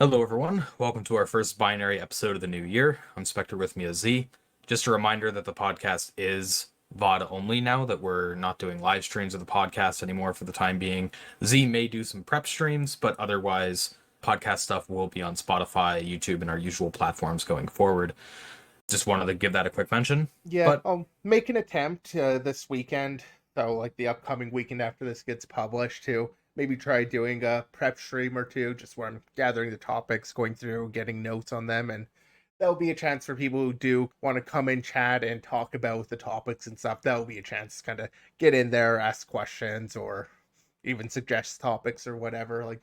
Hello everyone, welcome to our first binary episode of the new year. I'm Spectre, with me is Z. Just a reminder that the podcast is VOD only now, that we're not doing live streams of the podcast anymore for the time being. Z may do some prep streams, but otherwise podcast stuff will be on Spotify, YouTube, and our usual platforms going forward. Just wanted to give that a quick mention. Yeah, I'll make an attempt this weekend, so like the upcoming weekend after this gets published, to maybe try doing a prep stream or two, just where I'm gathering the topics, going through, getting notes on them, and that'll be a chance for people who do want to come in, chat, and talk about the topics and stuff. That'll be a chance to kind of get in there, ask questions, or even suggest topics or whatever. Like,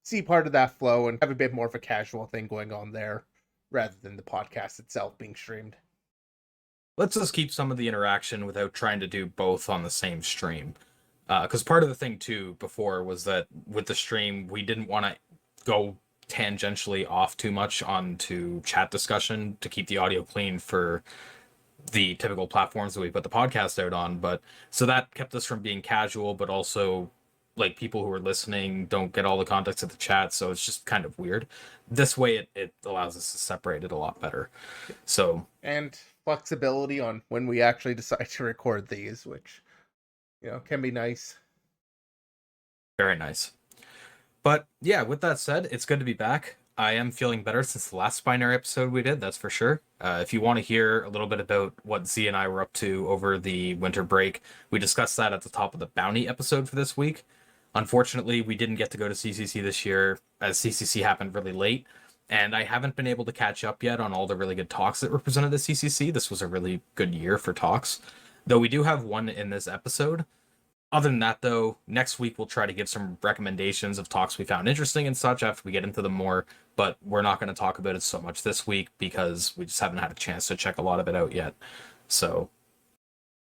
see part of that flow and have a bit more of a casual thing going on there, rather than the podcast itself being streamed. Let's just keep some of the interaction without trying to do both on the same stream. Because part of the thing too before was that with the stream, we didn't want to go tangentially off too much onto chat discussion to keep the audio clean for the typical platforms that we put the podcast out on. But so that kept us from being casual, but also like people who are listening don't get all the context of the chat. So it's just kind of weird. This way it allows us to separate it a lot better. So, and flexibility on when we actually decide to record these, which, can be nice. Very nice. But yeah, with that said, it's good to be back. I am feeling better since the last binary episode we did, that's for sure. If you want to hear a little bit about what Z and I were up to over the winter break, we discussed that at the top of the bounty episode for this week. Unfortunately, we didn't get to go to CCC this year, as CCC happened really late, and I haven't been able to catch up yet on all the really good talks that were presented at CCC. This was a really good year for talks, though we do have one in this episode. Other than that, though, next week we'll try to give some recommendations of talks we found interesting and such after we get into them more, but we're not going to talk about it so much this week because we just haven't had a chance to check a lot of it out yet. So,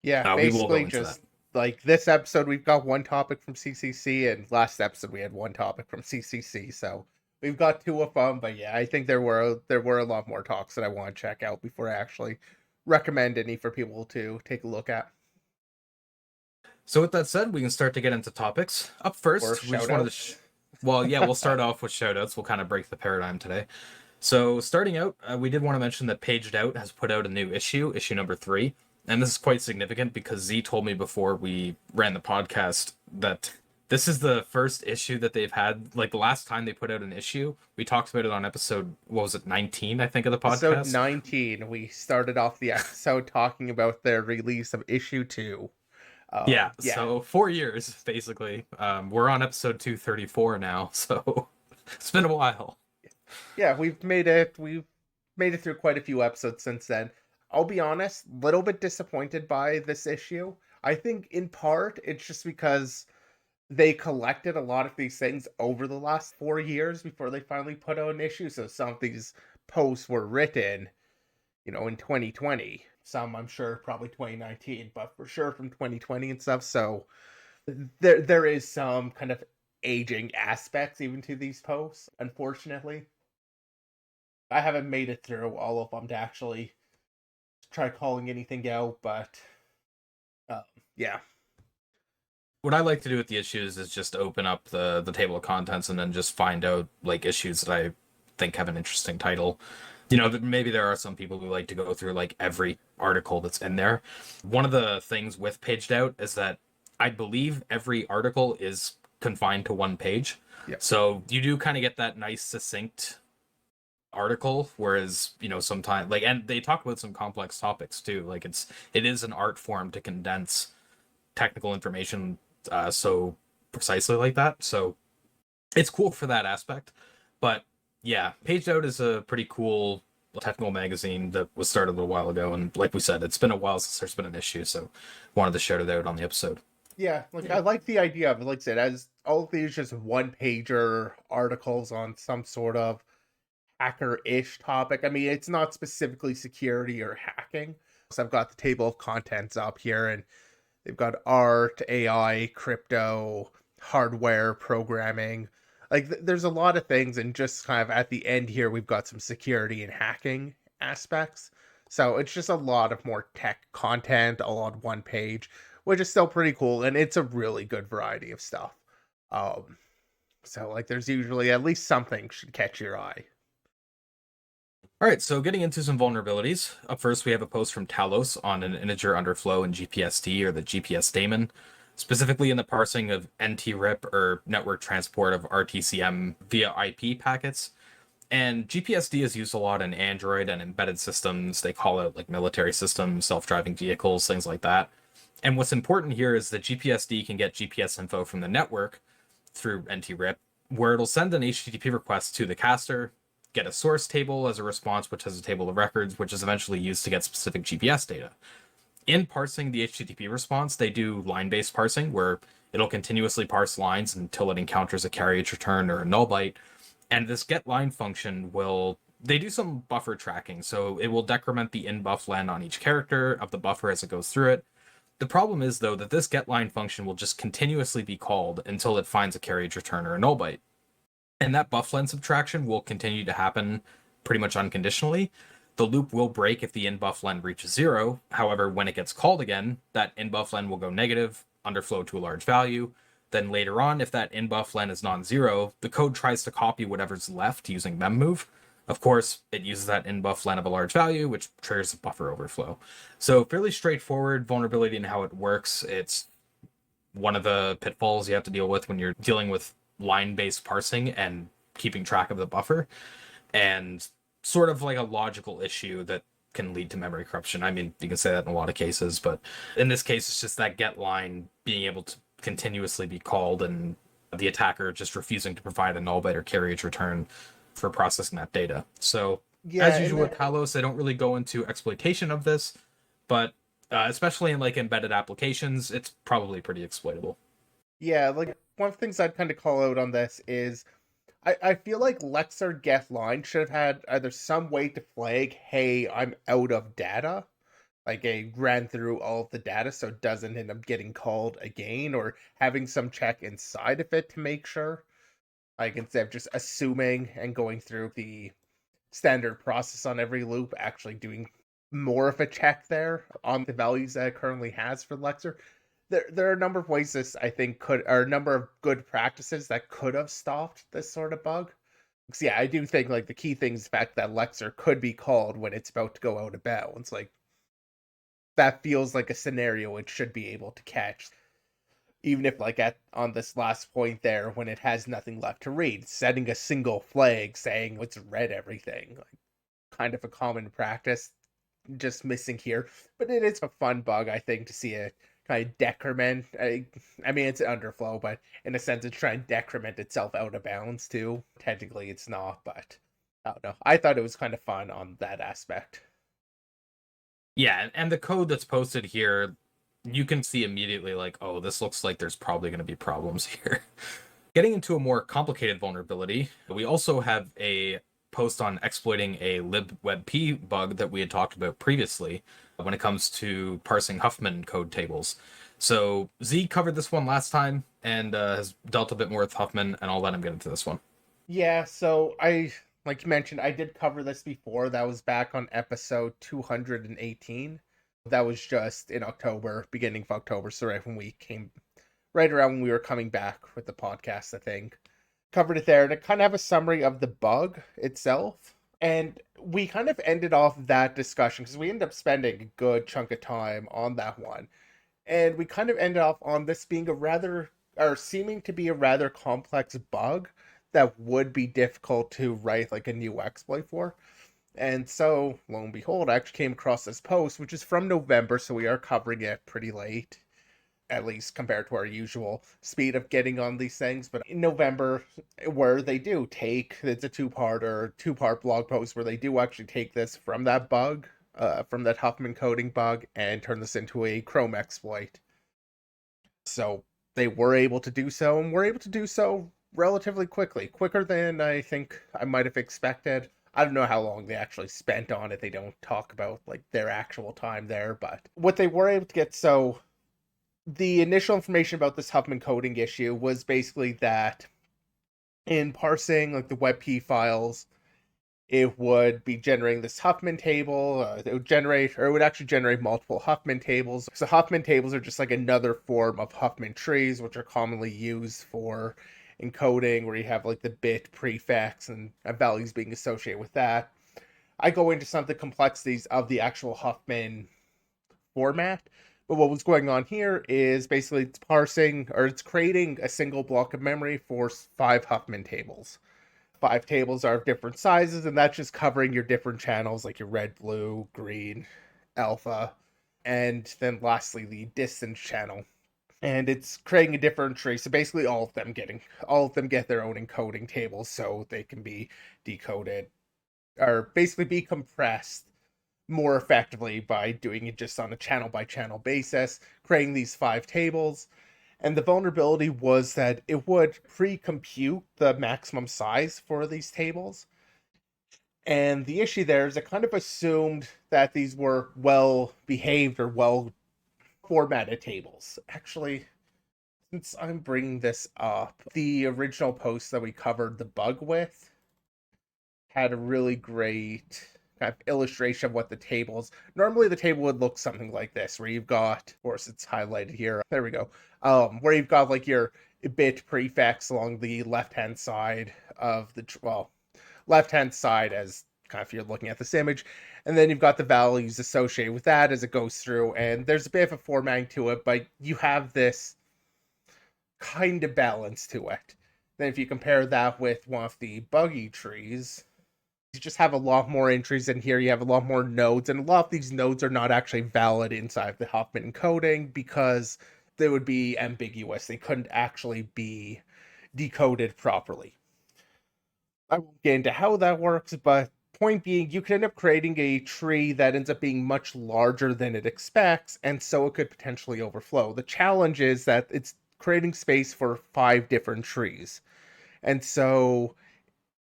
yeah, basically just like this episode, we've got one topic from CCC, and last episode we had one topic from CCC, so we've got two of them. But yeah, I think there were a lot more talks that I want to check out before I actually recommend any for people to take a look at. So with that said, we can start to get into topics. Up first, we just wanted to... well, yeah, we'll start off with shoutouts. We'll kind of break the paradigm today. So starting out, we did want to mention that PagedOut has put out a new issue number 3. And this is quite significant because Z told me before we ran the podcast that this is the first issue that they've had. Like the last time they put out an issue, we talked about it on episode, what was it, 19, I think, of the podcast? Episode 19, we started off the episode talking about their release of issue 2. Yeah, so 4 years, basically. We're on episode 234 now, so it's been a while. Yeah, we've made it through quite a few episodes since then. I'll be honest, a little bit disappointed by this issue. I think in part it's just because they collected a lot of these things over the last 4 years before they finally put out an issue. So some of these posts were written, in 2020. Some, I'm sure, probably 2019, but for sure from 2020 and stuff. So there is some kind of aging aspects even to these posts, unfortunately. I haven't made it through all of them to actually try calling anything out, but yeah. What I like to do with the issues is just open up the table of contents and then just find out like issues that I think have an interesting title. Maybe there are some people who like to go through like every article that's in there. One of the things with PagedOut is that I believe every article is confined to one page. Yep. So you do kind of get that nice succinct article, whereas sometimes and they talk about some complex topics too. Like it is an art form to condense technical information so precisely like that. So it's cool for that aspect. But yeah, PagedOut is a pretty cool technical magazine that was started a little while ago, and like we said, it's been a while since there's been an issue, so wanted to shout it out on the episode. Yeah, I like the idea of it. Like I said, as all of these just one-pager articles on some sort of hacker-ish topic. I mean, it's not specifically security or hacking. So I've got the table of contents up here, and they've got art, AI, crypto, hardware, programming. Like, there's a lot of things, and just kind of at the end here, we've got some security and hacking aspects. So it's just a lot of more tech content all on one page, which is still pretty cool, and it's a really good variety of stuff. Um, so like there's usually at least something should catch your eye. All right, so getting into some vulnerabilities. Up first, we have a post from Talos on an integer underflow in GPST, or the GPS daemon, specifically in the parsing of NTRIP, or network transport of RTCM via IP packets. And GPSD is used a lot in Android and embedded systems. They call it like military systems, self-driving vehicles, things like that. And what's important here is that GPSD can get GPS info from the network through NTRIP, where it'll send an HTTP request to the caster, get a source table as a response, which has a table of records, which is eventually used to get specific GPS data. In parsing the HTTP response, they do line-based parsing, where it'll continuously parse lines until it encounters a carriage return or a null byte. And this getLine function they do some buffer tracking, so it will decrement the in-buff len on each character of the buffer as it goes through it. The problem is, though, that this getLine function will just continuously be called until it finds a carriage return or a null byte. And that buff len subtraction will continue to happen pretty much unconditionally. The loop will break if the in-buff len reaches 0. However, when it gets called again, that in-buff len will go negative, underflow to a large value. Then later on, if that in-buff len is non-zero, the code tries to copy whatever's left using memmove. Of course, it uses that in-buff len of a large value, which triggers a buffer overflow. So fairly straightforward vulnerability in how it works. It's one of the pitfalls you have to deal with when you're dealing with line-based parsing and keeping track of the buffer, and sort of like a logical issue that can lead to memory corruption. I mean, you can say that in a lot of cases, but in this case, it's just that get line being able to continuously be called and the attacker just refusing to provide a null byte or carriage return for processing that data. So, Yeah, as and usual with Talos, they don't really go into exploitation of this, but especially in like embedded applications, it's probably pretty exploitable. yeah, like one of the things I'd kind of call out on this is I feel like Lexer get line should have had either some way to flag, hey, I'm out of data, like a ran through all of the data so it doesn't end up getting called again, or having some check inside of it to make sure. Like instead of just assuming and going through the standard process on every loop, actually doing more of a check there on the values that it currently has for Lexer. There are a number of ways this I think could, or a number of good practices that could have stopped this sort of bug. Because yeah, I do think like the key thing is the fact that Lexer could be called when it's about to go out of bounds. Like that feels like a scenario it should be able to catch. Even if like at on this last point there when it has nothing left to read, setting a single flag saying it's read everything. Like kind of a common practice, just missing here. But it is a fun bug, I think, to see a kind of decrement. I mean, it's an underflow, but in a sense, it's trying to decrement itself out of bounds too. Technically, it's not, but I don't know. I thought it was kind of fun on that aspect. Yeah, and the code that's posted here, you can see immediately like, oh, this looks like there's probably going to be problems here. Getting into a more complicated vulnerability, we also have a post on exploiting a libwebp bug that we had talked about previously when it comes to parsing Huffman Code tables. So Z covered this one last time and has dealt a bit more with Huffman, and I'll let him get into this one. Yeah, so like you mentioned, I did cover this before. That was back on episode 218. That was just in October, beginning of October, so right around when we were coming back with the podcast, I think. Covered it there to kind of have a summary of the bug itself. And we kind of ended off that discussion because we ended up spending a good chunk of time on that one. And we kind of ended off on this being a rather, or seeming to be a rather complex bug that would be difficult to write like a new exploit for. And so, lo and behold, I actually came across this post, which is from November, so we are covering it pretty late, at least compared to our usual speed of getting on these things. But in November, where they do take, it's a two-part blog post where they do actually take this from that bug, from that Huffman coding bug, and turn this into a Chrome exploit. So they were able to do so, and were able to do so relatively quickly, quicker than I think I might have expected. I don't know how long they actually spent on it. They don't talk about like their actual time there, but what they were able to get, so the initial information about this Huffman coding issue was basically that in parsing like the WebP files, it would be generating this Huffman table. It would actually generate multiple Huffman tables. So Huffman tables are just like another form of Huffman trees, which are commonly used for encoding, where you have like the bit prefix and values being associated with that. I go into some of the complexities of the actual Huffman format. But what was going on here is basically it's parsing, or it's creating a single block of memory for 5 Huffman tables. 5 tables are of different sizes, and that's just covering your different channels, like your red, blue, green, alpha, and then lastly the distance channel. And it's creating a different tree. So basically all of them get their own encoding tables, so they can be decoded, or basically be compressed more effectively by doing it just on a channel by channel basis, creating these 5 tables. And the vulnerability was that it would pre-compute the maximum size for these tables. And the issue there is it kind of assumed that these were well behaved or well formatted tables. Actually, since I'm bringing this up, the original post that we covered the bug with had a really great kind of illustration of what the tables. Normally, the table would look something like this, where you've got, of course, it's highlighted here. There we go. Where you've got like your bit prefix along the left-hand side of the left-hand side, as kind of if you're looking at this image, and then you've got the values associated with that as it goes through. And there's a bit of a formatting to it, but you have this kind of balance to it. Then if you compare that with one of the buggy trees, you just have a lot more entries in here. You have a lot more nodes, and a lot of these nodes are not actually valid inside of the Huffman encoding because they would be ambiguous. They couldn't actually be decoded properly. I won't get into how that works, but point being, you can end up creating a tree that ends up being much larger than it expects, and so it could potentially overflow. The challenge is that it's creating space for 5 different trees. And so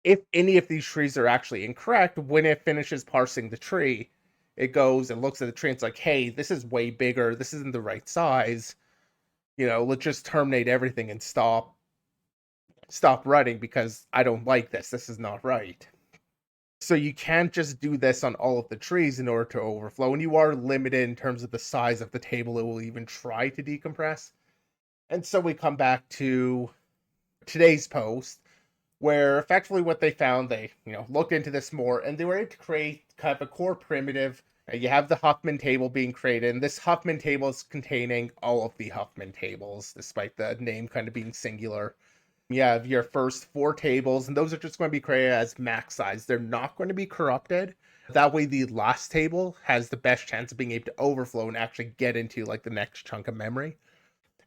if any of these trees are actually incorrect, when it finishes parsing the tree, it goes and looks at the tree and it's like, hey, this is way bigger. This isn't the right size. Let's just terminate everything and stop running because I don't like this. This is not right. So you can't just do this on all of the trees in order to overflow. And you are limited in terms of the size of the table it will even try to decompress. And so we come back to today's post, where effectively what they found, they looked into this more, and they were able to create kind of a core primitive. You have the Huffman table being created, and this Huffman table is containing all of the Huffman tables, despite the name kind of being singular. You have your first 4 tables, and those are just going to be created as max size. They're not going to be corrupted. That way the last table has the best chance of being able to overflow and actually get into like the next chunk of memory.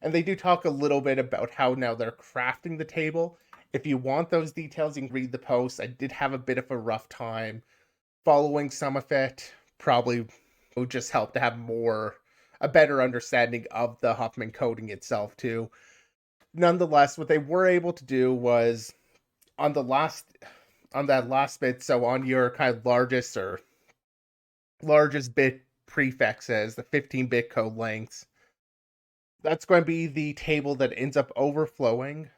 And they do talk a little bit about how now they're crafting the table. If you want those details, you can read the post. I did have a bit of a rough time following some of it. Probably would just help to have a better understanding of the Huffman coding itself too. Nonetheless, what they were able to do was on that last bit, so on your kind of largest bit prefixes, the 15-bit code lengths, that's going to be the table that ends up overflowing.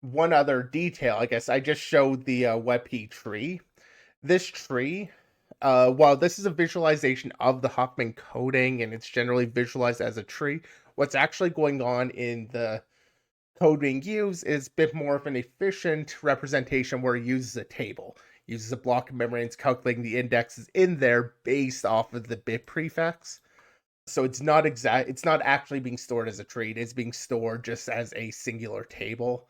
One other detail, I guess, I just showed the WebP tree. This tree, while this is a visualization of the Huffman coding and it's generally visualized as a tree, what's actually going on in the code being used is a bit more of an efficient representation where it uses a table. It uses a block of memory and it's calculating the indexes in there based off of the bit prefix. So it's not actually being stored as a tree. It is being stored just as a singular table.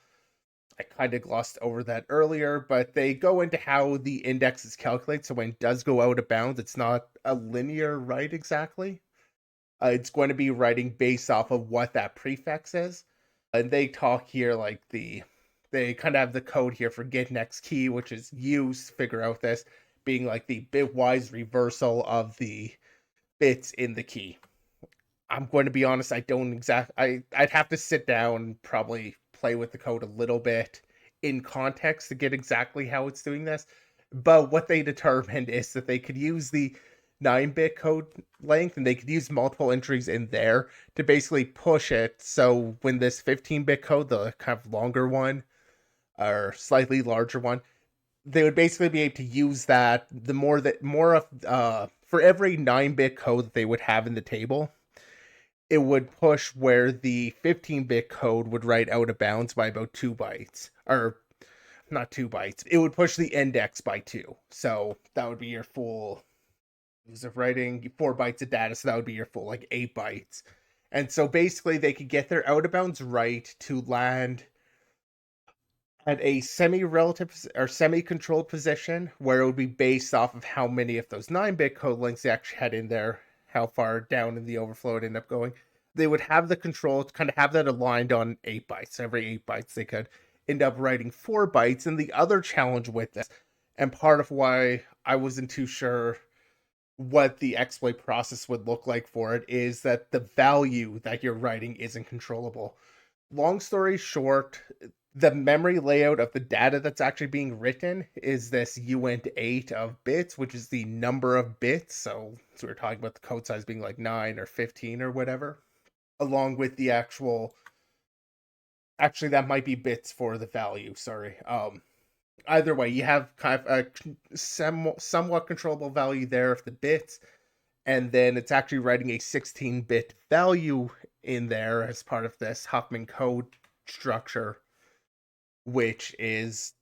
I kind of glossed over that earlier, but they go into how the index is calculated. So when it does go out of bounds, it's not a linear write exactly. It's going to be writing based off of what that prefix is. And they talk here like they kind of have the code here for get next key, which is used to figure out this, being like the bitwise reversal of the bits in the key. I'm going to be honest, I'd have to sit down and probably play with the code a little bit in context to get exactly how it's doing this. But what they determined is that they could use the 9-bit code length and they could use multiple entries in there to basically push it. So when this 15-bit code, the kind of longer one or slightly larger one, they would basically be able to use that. The more of for every 9-bit code that they would have in the table, it would push where the 15-bit code would write out of bounds by about 2 bytes, or not 2 bytes. It would push the index by 2. So that would be your full use of writing 4 bytes of data. So that would be your full like 8 bytes. And so basically they could get their out of bounds right to land at a semi-relative or semi-controlled position where it would be based off of how many of those 9-bit code links they actually had in there, how far down in the overflow it ended up going. They would have the control to kind of have that aligned on 8 bytes. Every 8 bytes they could end up writing 4 bytes. And the other challenge with this, and part of why I wasn't too sure what the exploit process would look like for it, is that the value that you're writing isn't controllable. Long story short, the memory layout of the data that's actually being written is this uint8 of bits, which is the number of bits. So we're talking about the code size being like 9 or 15 or whatever, along with the actually that might be bits for the value. Sorry. Either way, you have kind of a somewhat controllable value there of the bits, and then it's actually writing a 16-bit value in there as part of this Huffman Code structure, which is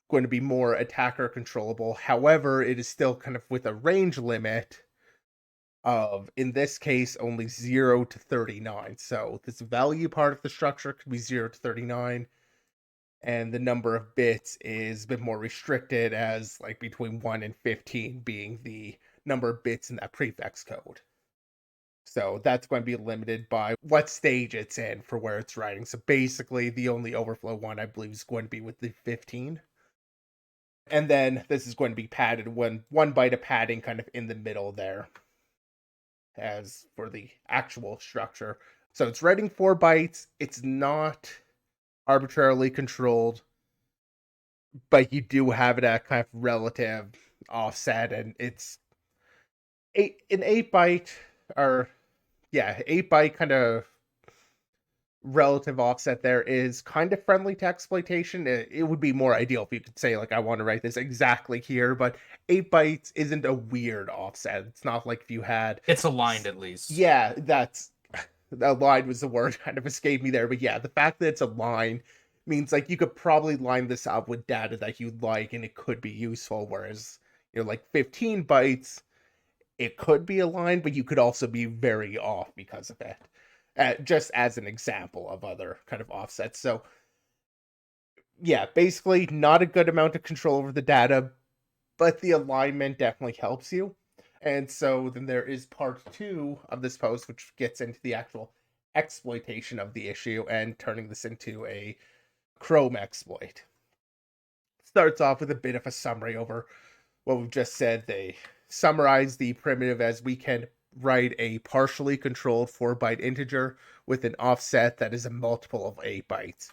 going to be more attacker controllable. However, it is still kind of with a range limit of, in this case, only 0 to 39. So this value part of the structure could be 0 to 39, and the number of bits is a bit more restricted, as like between 1 and 15 being the number of bits in that prefix code. So that's going to be limited by what stage it's in for where it's writing. So basically, the only overflow one, I believe, is going to be with the 15. And then this is going to be padded, one byte of padding kind of in the middle there as for the actual structure. So it's writing 4 bytes. It's not arbitrarily controlled, but you do have it at kind of relative offset, and it's an 8-byte, or 8-byte kind of relative offset there is kind of friendly to exploitation. It would be more ideal if you could say, like, I want to write this exactly here, but 8 bytes isn't a weird offset. It's not like if you had... It's aligned at least. Yeah, aligned was the word, kind of escaped me there, but yeah, the fact that it's aligned means like you could probably line this up with data that you'd like and it could be useful, whereas, like 15 bytes, it could be aligned, but you could also be very off because of it. Just as an example of other kind of offsets. So yeah, basically not a good amount of control over the data, but the alignment definitely helps you. And so then there is part 2 of this post, which gets into the actual exploitation of the issue and turning this into a Chrome exploit. Starts off with a bit of a summary over what we've just said. They summarize the primitive as we can write a partially controlled 4-byte integer with an offset that is a multiple of 8 bytes.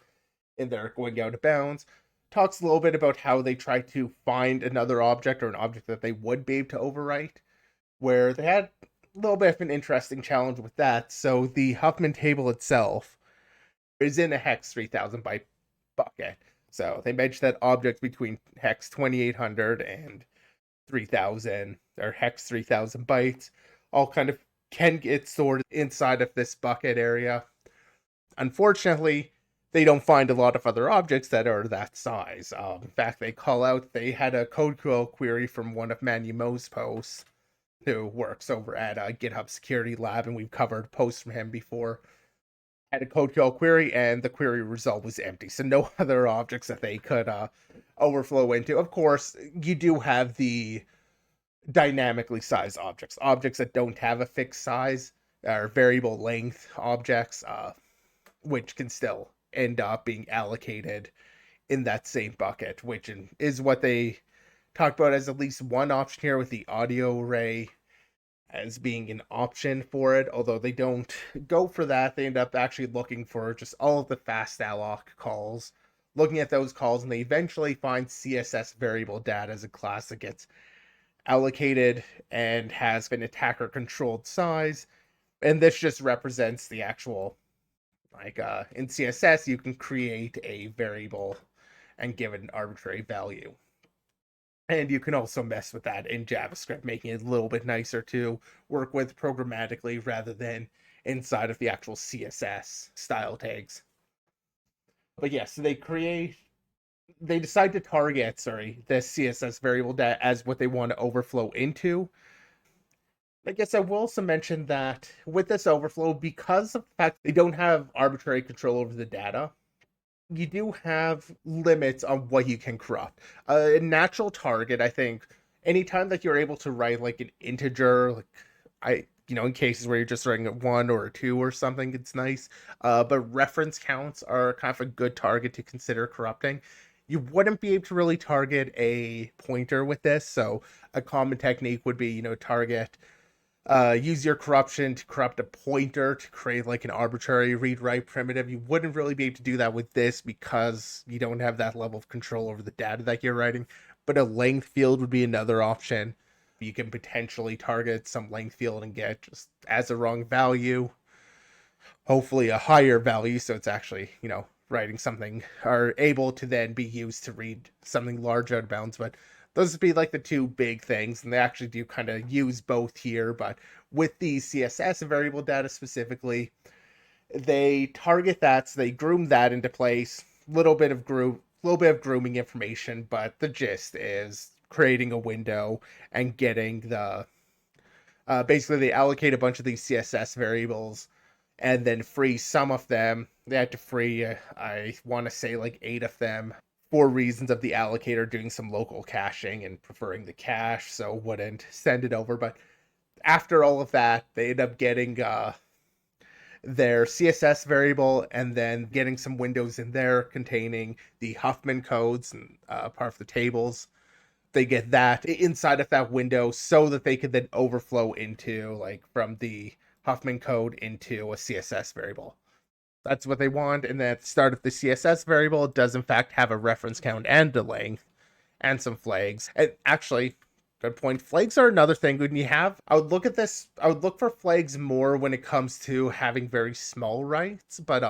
And they're going out of bounds. Talks a little bit about how they try to find another object or an object that they would be able to overwrite, where they had a little bit of an interesting challenge with that. So the Huffman table itself is in a hex 3000 byte bucket. So they mentioned that objects between hex 2800 and 3000, or hex 3000 bytes, all kind of can get stored inside of this bucket area. Unfortunately, they don't find a lot of other objects that are that size. In fact, they call out, they had a CodeQL query from one of Manu Mo's posts, who works over at GitHub Security Lab, and we've covered posts from him before. Had a CodeQL query, and the query result was empty. So no other objects that they could overflow into. Of course, you do have the dynamically sized objects that don't have a fixed size, or variable length objects, which can still end up being allocated in that same bucket, which is what they talked about as at least one option here, with the audio array as being an option for it. Although they don't go for that, they end up actually looking for just all of the fast alloc calls, looking at those calls, and they eventually find CSS variable data as a class that gets allocated and has an attacker controlled size. And this just represents the actual, like, in CSS you can create a variable and give it an arbitrary value. And you can also mess with that in JavaScript, making it a little bit nicer to work with programmatically rather than inside of the actual CSS style tags. But yeah, so they decide to target, this CSS variable that as what they want to overflow into. I guess I will also mention that with this overflow, because of the fact they don't have arbitrary control over the data, you do have limits on what you can corrupt. A natural target, I think, anytime that you're able to write like an integer, like in cases where you're just writing a 1 or a 2 or something, it's nice. But reference counts are kind of a good target to consider corrupting. You wouldn't be able to really target a pointer with this, so a common technique would be, target use your corruption to corrupt a pointer to create like an arbitrary read write primitive. You wouldn't really be able to do that with this because you don't have that level of control over the data that you're writing. But a length field would be another option. You can potentially target some length field and get just as a wrong value, hopefully a higher value, so it's actually, writing something are able to then be used to read something large out of bounds. But those would be like the two big things, and they actually do kind of use both here. But with the CSS variable data specifically, they target that, so they groom that into place. Little bit of grooming information, but the gist is creating a window and getting the basically they allocate a bunch of these CSS variables and then free some of them. They had to free, I want to say, like 8 of them for reasons of the allocator doing some local caching and preferring the cache, so wouldn't send it over. But after all of that, they end up getting their CSS variable and then getting some windows in there containing the Huffman codes and part of the tables. They get that inside of that window so that they could then overflow into, like, from the Huffman code into a CSS variable. That's what they want. And then at the start of the CSS variable, it does in fact have a reference count and a length and some flags. And actually, good point. Flags are another thing. When you have, I would look for flags more when it comes to having very small writes, but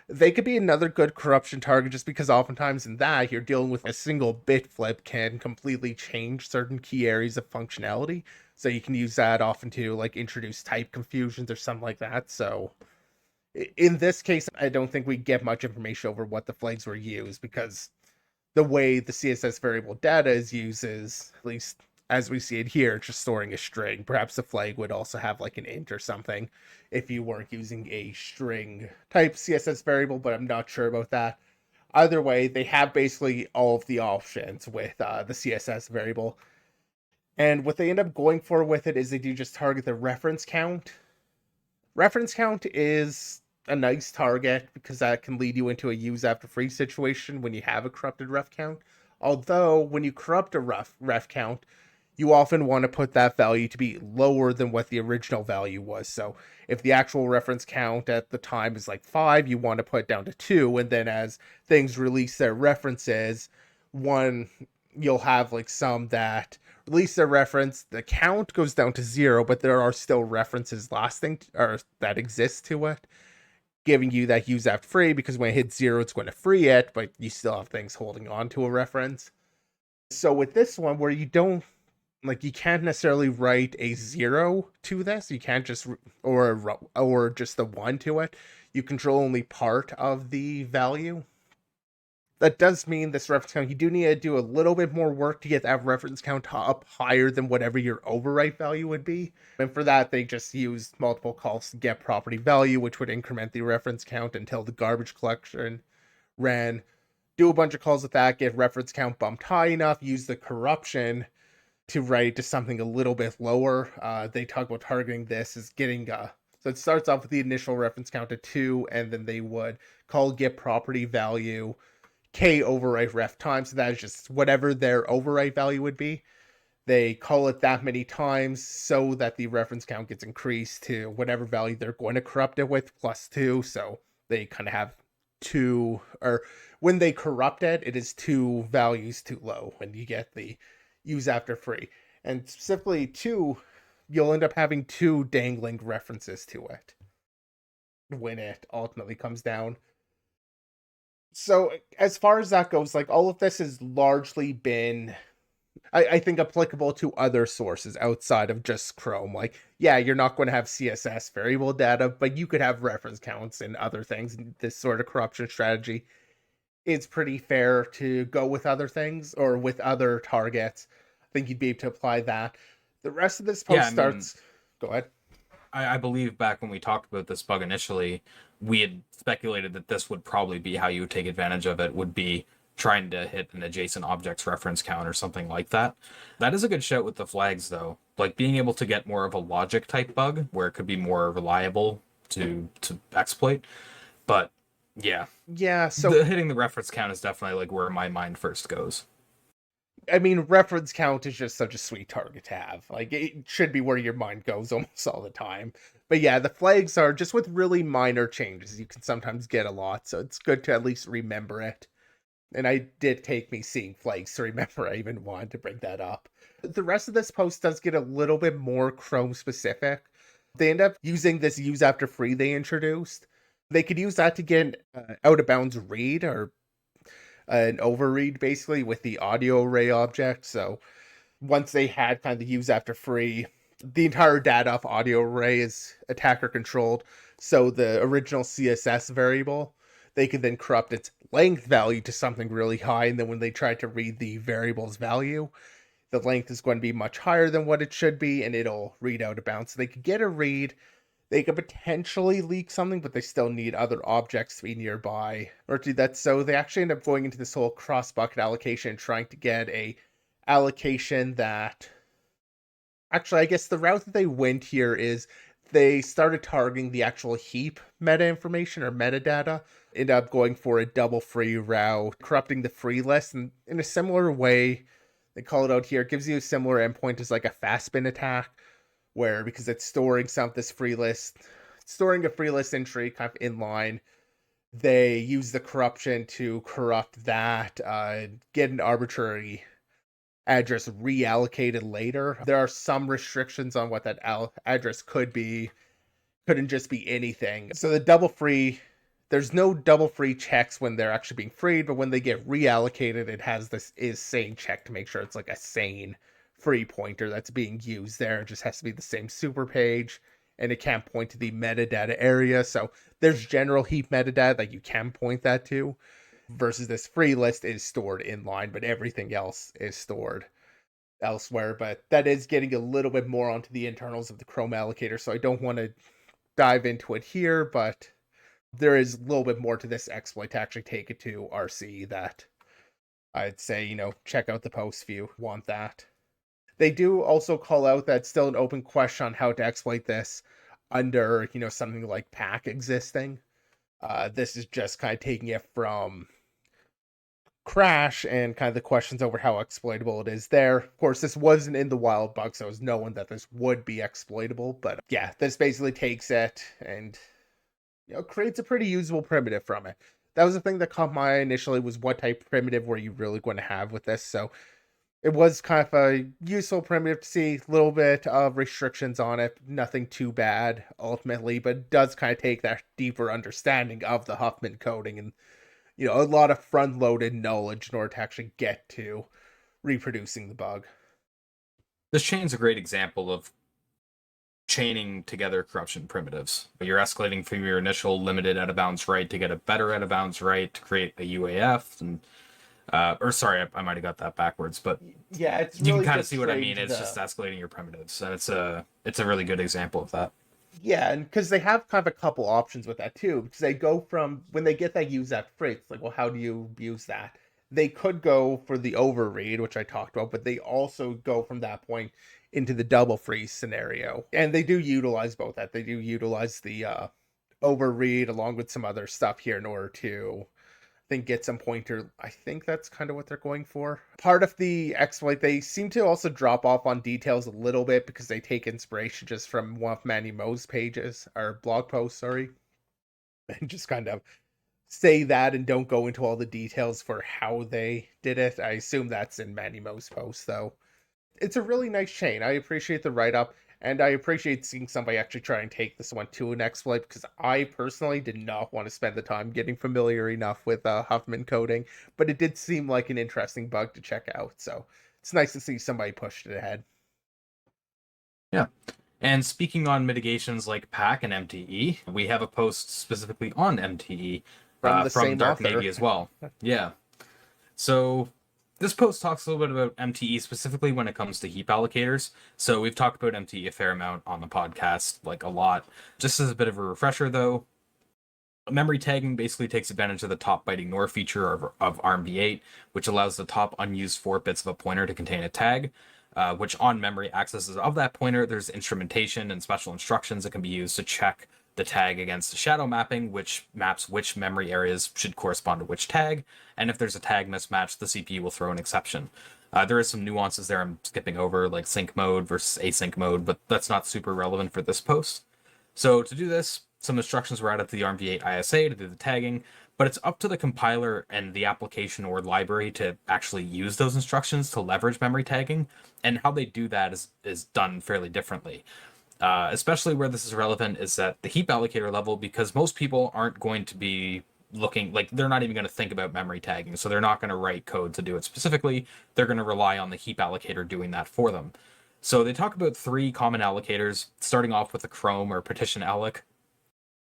they could be another good corruption target just because oftentimes in that you're dealing with a single bit flip can completely change certain key areas of functionality. So you can use that often to like introduce type confusions or something like that. So in this case, I don't think we get much information over what the flags were used because the way the CSS variable data is used is, at least as we see it here, just storing a string. Perhaps the flag would also have like an int or something if you weren't using a string type CSS variable, but I'm not sure about that. Either way, they have basically all of the options with the CSS variable. And what they end up going for with it is they do just target the reference count. Reference count is a nice target because that can lead you into a use after free situation when you have a corrupted ref count. Although when you corrupt a ref count, you often want to put that value to be lower than what the original value was. So if the actual reference count at the time is like 5, you want to put it down to 2, and then as things release their references, you'll have like some that release their reference, the count goes down to 0, but there are still references lasting or that exist to it, giving you that use after free, because when it hits 0, it's going to free it, but you still have things holding on to a reference. So with this one, where you can't necessarily write a 0 to this, you can't just or just the 1 to it. You control only part of the value. That does mean this reference count, you do need to do a little bit more work to get that reference count up higher than whatever your overwrite value would be. And for that, they just use multiple calls to get property value, which would increment the reference count until the garbage collection ran. Do a bunch of calls with that, get reference count bumped high enough, use the corruption to write to something a little bit lower. They talk about targeting this as getting so it starts off with the initial reference count of 2, and then they would call get property value K overwrite ref time. So that is just whatever their overwrite value would be. They call it that many times so that the reference count gets increased to whatever value they're going to corrupt it with plus 2. So they kind of have 2, or when they corrupt it, it is 2 values too low when you get the use after free. And specifically 2, you'll end up having 2 dangling references to it when it ultimately comes down. So as far as that goes, like, all of this has largely been I think applicable to other sources outside of just Chrome. Like, yeah, you're not going to have CSS variable data, but you could have reference counts and other things. This sort of corruption strategy is pretty fair to go with other things or with other targets. I think you'd be able to apply that. The rest of this Yeah, post I mean, starts. Go ahead. I believe back when we talked about this bug initially, we had speculated that this would probably be how you would take advantage of it, would be trying to hit an adjacent object's reference count or something like that. That is a good shout with the flags, though. Like being able to get more of a logic type bug where it could be more reliable to exploit. But yeah, Yeah, so the hitting the reference count is definitely like where my mind first goes. I mean, reference count is just such a sweet target to have. Like, it should be where your mind goes almost all the time. But yeah, the flags are just with really minor changes. You can sometimes get a lot, so it's good to at least remember it. And I did take me seeing flags to remember I even wanted to bring that up. The rest of this post does get a little bit more Chrome specific. They end up using this use after free they introduced. They could use that to get out of bounds read or an overread basically with the audio array object. So once they had kind of the use after free, the entire data of audio array is attacker controlled. So the original CSS variable, they could then corrupt its length value to something really high. And then when they try to read the variable's value, the length is going to be much higher than what it should be, and it'll read out of bounds. So they could get a read. They could potentially leak something, but they still need other objects to be nearby or to do that. So they actually end up going into this whole cross bucket allocation, trying to get a allocation that actually, I guess the route that they went here is they started targeting the actual heap meta information or metadata, end up going for a double free route, corrupting the free list, and in a similar way, they call it out here, it gives you a similar endpoint as like a fast bin attack, where because it's storing this free list, storing a free list entry kind of inline, they use the corruption to corrupt that, get an arbitrary address reallocated later. There are some restrictions on what that address could be. Couldn't just be anything. So the double free, there's no double free checks when they're actually being freed, but when they get reallocated, it has this is sane check to make sure it's like a sane free pointer that's being used there. It just has to be the same super page, and it can't point to the metadata area. So there's general heap metadata that you can point that to, versus this free list is stored inline, but everything else is stored elsewhere. But that is getting a little bit more onto the internals of the Chrome allocator, so I don't want to dive into it here, but there is a little bit more to this exploit to actually take it to RC that I'd say, check out the post if you want that. They do also call out that it's still an open question on how to exploit this under, something like pack existing. This is just kind of taking it from Crash and kind of the questions over how exploitable it is there. Of course, this wasn't in the wild bug, so it was known that this would be exploitable. But yeah, this basically takes it and creates a pretty usable primitive from it. That was the thing that caught my eye initially, was what type of primitive were you really going to have with this. So it was kind of a useful primitive to see, a little bit of restrictions on it, nothing too bad ultimately, but it does kind of take that deeper understanding of the Huffman coding and a lot of front-loaded knowledge in order to actually get to reproducing the bug. This chain's a great example of chaining together corruption primitives. You're escalating from your initial limited out of bounds right to get a better out of bounds right to create a UAF, and or sorry, I might have got that backwards, but yeah, it's really you can really kind of just see what I mean. It's just escalating your primitives, and it's a really good example of that. Yeah, and because they have kind of a couple options with that too, because they go from when they get that use that free, it's like, well, how do you use that? They could go for the overread, which I talked about, but they also go from that point into the double freeze scenario, and they do utilize both that. They do utilize the overread along with some other stuff here in order to think get some pointer. I think that's kind of what they're going for. Part of the exploit, they seem to also drop off on details a little bit because they take inspiration just from one of Manny Mo's pages, or blog posts, sorry, and just kind of say that and don't go into all the details for how they did it. I assume that's in Manny Mo's post, though. It's a really nice chain. I appreciate the write-up, and I appreciate seeing somebody actually try and take this one to an exploit, because I personally did not want to spend the time getting familiar enough with Huffman coding, but it did seem like an interesting bug to check out. So it's nice to see somebody pushed it ahead. Yeah. And speaking on mitigations like PAC and MTE, we have a post specifically on MTE From the from same Dark author. Navy as well. Yeah. So this post talks a little bit about MTE specifically when it comes to heap allocators. So we've talked about MTE a fair amount on the podcast, like a lot. Just as a bit of a refresher though, memory tagging basically takes advantage of the top byte ignore feature of ARMv8, which allows the top unused 4 bits of a pointer to contain a tag. Which on memory accesses of that pointer, there's instrumentation and special instructions that can be used to check the tag against the shadow mapping, which maps which memory areas should correspond to which tag. And if there's a tag mismatch, the CPU will throw an exception. There is some nuances there I'm skipping over, like sync mode versus async mode, but that's not super relevant for this post. So to do this, some instructions were added to the ARMv8 ISA to do the tagging, but it's up to the compiler and the application or library to actually use those instructions to leverage memory tagging, and how they do that is done fairly differently. Especially where this is relevant is at the heap allocator level, because most people aren't going to be looking, like they're not even going to think about memory tagging, so they're not going to write code to do it specifically. They're going to rely on the heap allocator doing that for them. So they talk about 3 common allocators, starting off with the Chrome or partition alloc.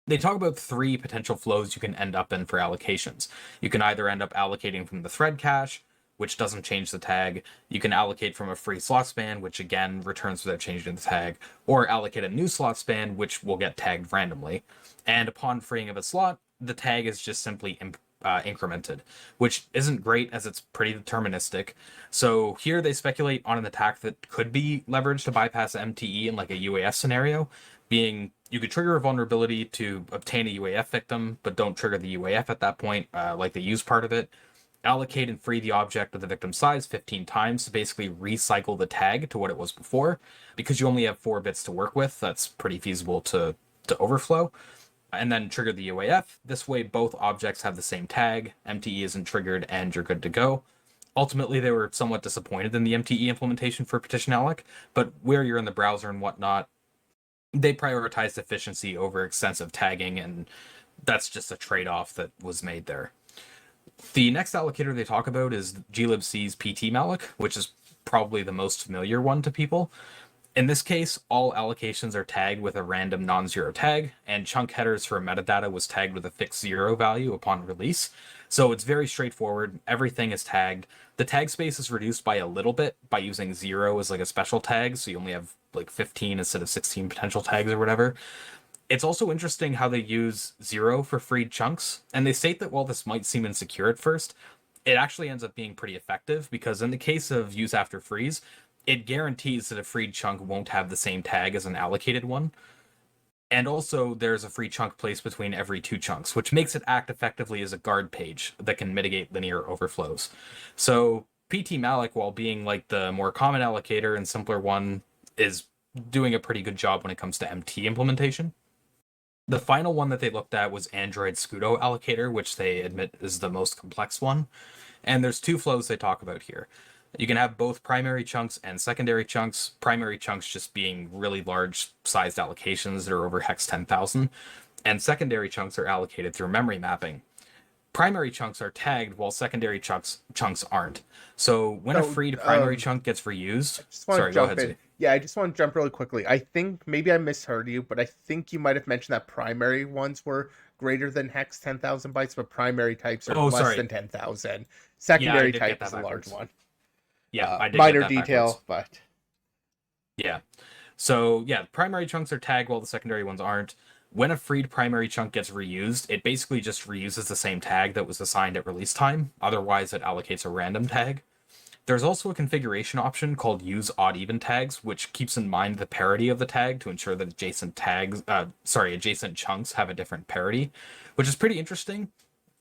They talk about 3 potential flows you can end up in for allocations. You can either end up allocating from the thread cache, which doesn't change the tag. You can allocate from a free slot span, which again returns without changing the tag, or allocate a new slot span, which will get tagged randomly. And upon freeing of a slot, the tag is just simply incremented, which isn't great as it's pretty deterministic. So here they speculate on an attack that could be leveraged to bypass MTE in like a UAS scenario, being you could trigger a vulnerability to obtain a UAF victim, but don't trigger the UAF at that point, like the use part of it. Allocate and free the object of the victim size 15 times to basically recycle the tag to what it was before. Because you only have 4 bits to work with, that's pretty feasible to overflow. And then trigger the UAF. This way, both objects have the same tag, MTE isn't triggered, and you're good to go. Ultimately, they were somewhat disappointed in the MTE implementation for Partition Alloc, but where you're in the browser and whatnot, they prioritized efficiency over extensive tagging, and that's just a trade-off that was made there. The next allocator they talk about is glibc's ptmalloc, which is probably the most familiar one to people. In this case, all allocations are tagged with a random non-zero tag, and chunk headers for metadata was tagged with a fixed 0 value upon release. So it's very straightforward. Everything is tagged. The tag space is reduced by a little bit by using 0 as like a special tag, so you only have like 15 instead of 16 potential tags or whatever. It's also interesting how they use 0 for freed chunks, and they state that while this might seem insecure at first, it actually ends up being pretty effective, because in the case of use after freeze, it guarantees that a freed chunk won't have the same tag as an allocated one. And also, there's a free chunk placed between every 2 chunks, which makes it act effectively as a guard page that can mitigate linear overflows. So ptmalloc, while being like the more common allocator and simpler one, is doing a pretty good job when it comes to MT implementation. The final one that they looked at was Android Scudo Allocator, which they admit is the most complex one. And there's 2 flows they talk about here. You can have both primary chunks and secondary chunks, primary chunks just being really large sized allocations that are over hex 10,000, and secondary chunks are allocated through memory mapping. Primary chunks are tagged while secondary chunks aren't. So when a freed primary chunk gets reused, just want sorry, to go jump ahead, in. Z. Yeah, I just want to jump really quickly. I think maybe I misheard you, but I think you might have mentioned that primary ones were greater than hex 10,000 bytes, but primary types are Oh, less sorry. than 10,000. Yeah, I Secondary did get type that is a large backwards. one. Yeah, I did get Minor that backwards. detail, but Yeah. So yeah, primary chunks are tagged while the secondary ones aren't. When a freed primary chunk gets reused, it basically just reuses the same tag that was assigned at release time. Otherwise, it allocates a random tag. There's also a configuration option called use odd even tags, which keeps in mind the parity of the tag to ensure that adjacent chunks have a different parity, which is pretty interesting.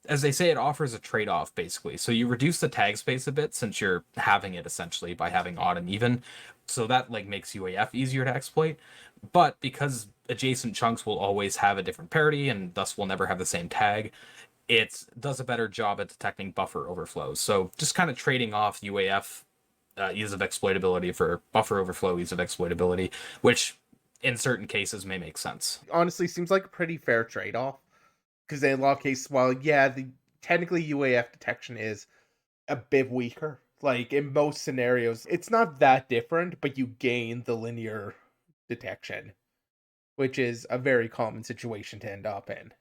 As they say, it offers a trade-off basically. So you reduce the tag space a bit since you're having it essentially by having odd and even. So that like makes UAF easier to exploit. But because adjacent chunks will always have a different parity and thus will never have the same tag, it does a better job at detecting buffer overflows. So just kind of trading off UAF ease of exploitability for buffer overflow ease of exploitability, which in certain cases may make sense. honestly seems like a pretty fair trade-off. Because in a lot of cases, while yeah, the technically UAF detection is a bit weaker Like, in most scenarios, it's not that different, but you gain the linear detection, which is a very common situation to end up in.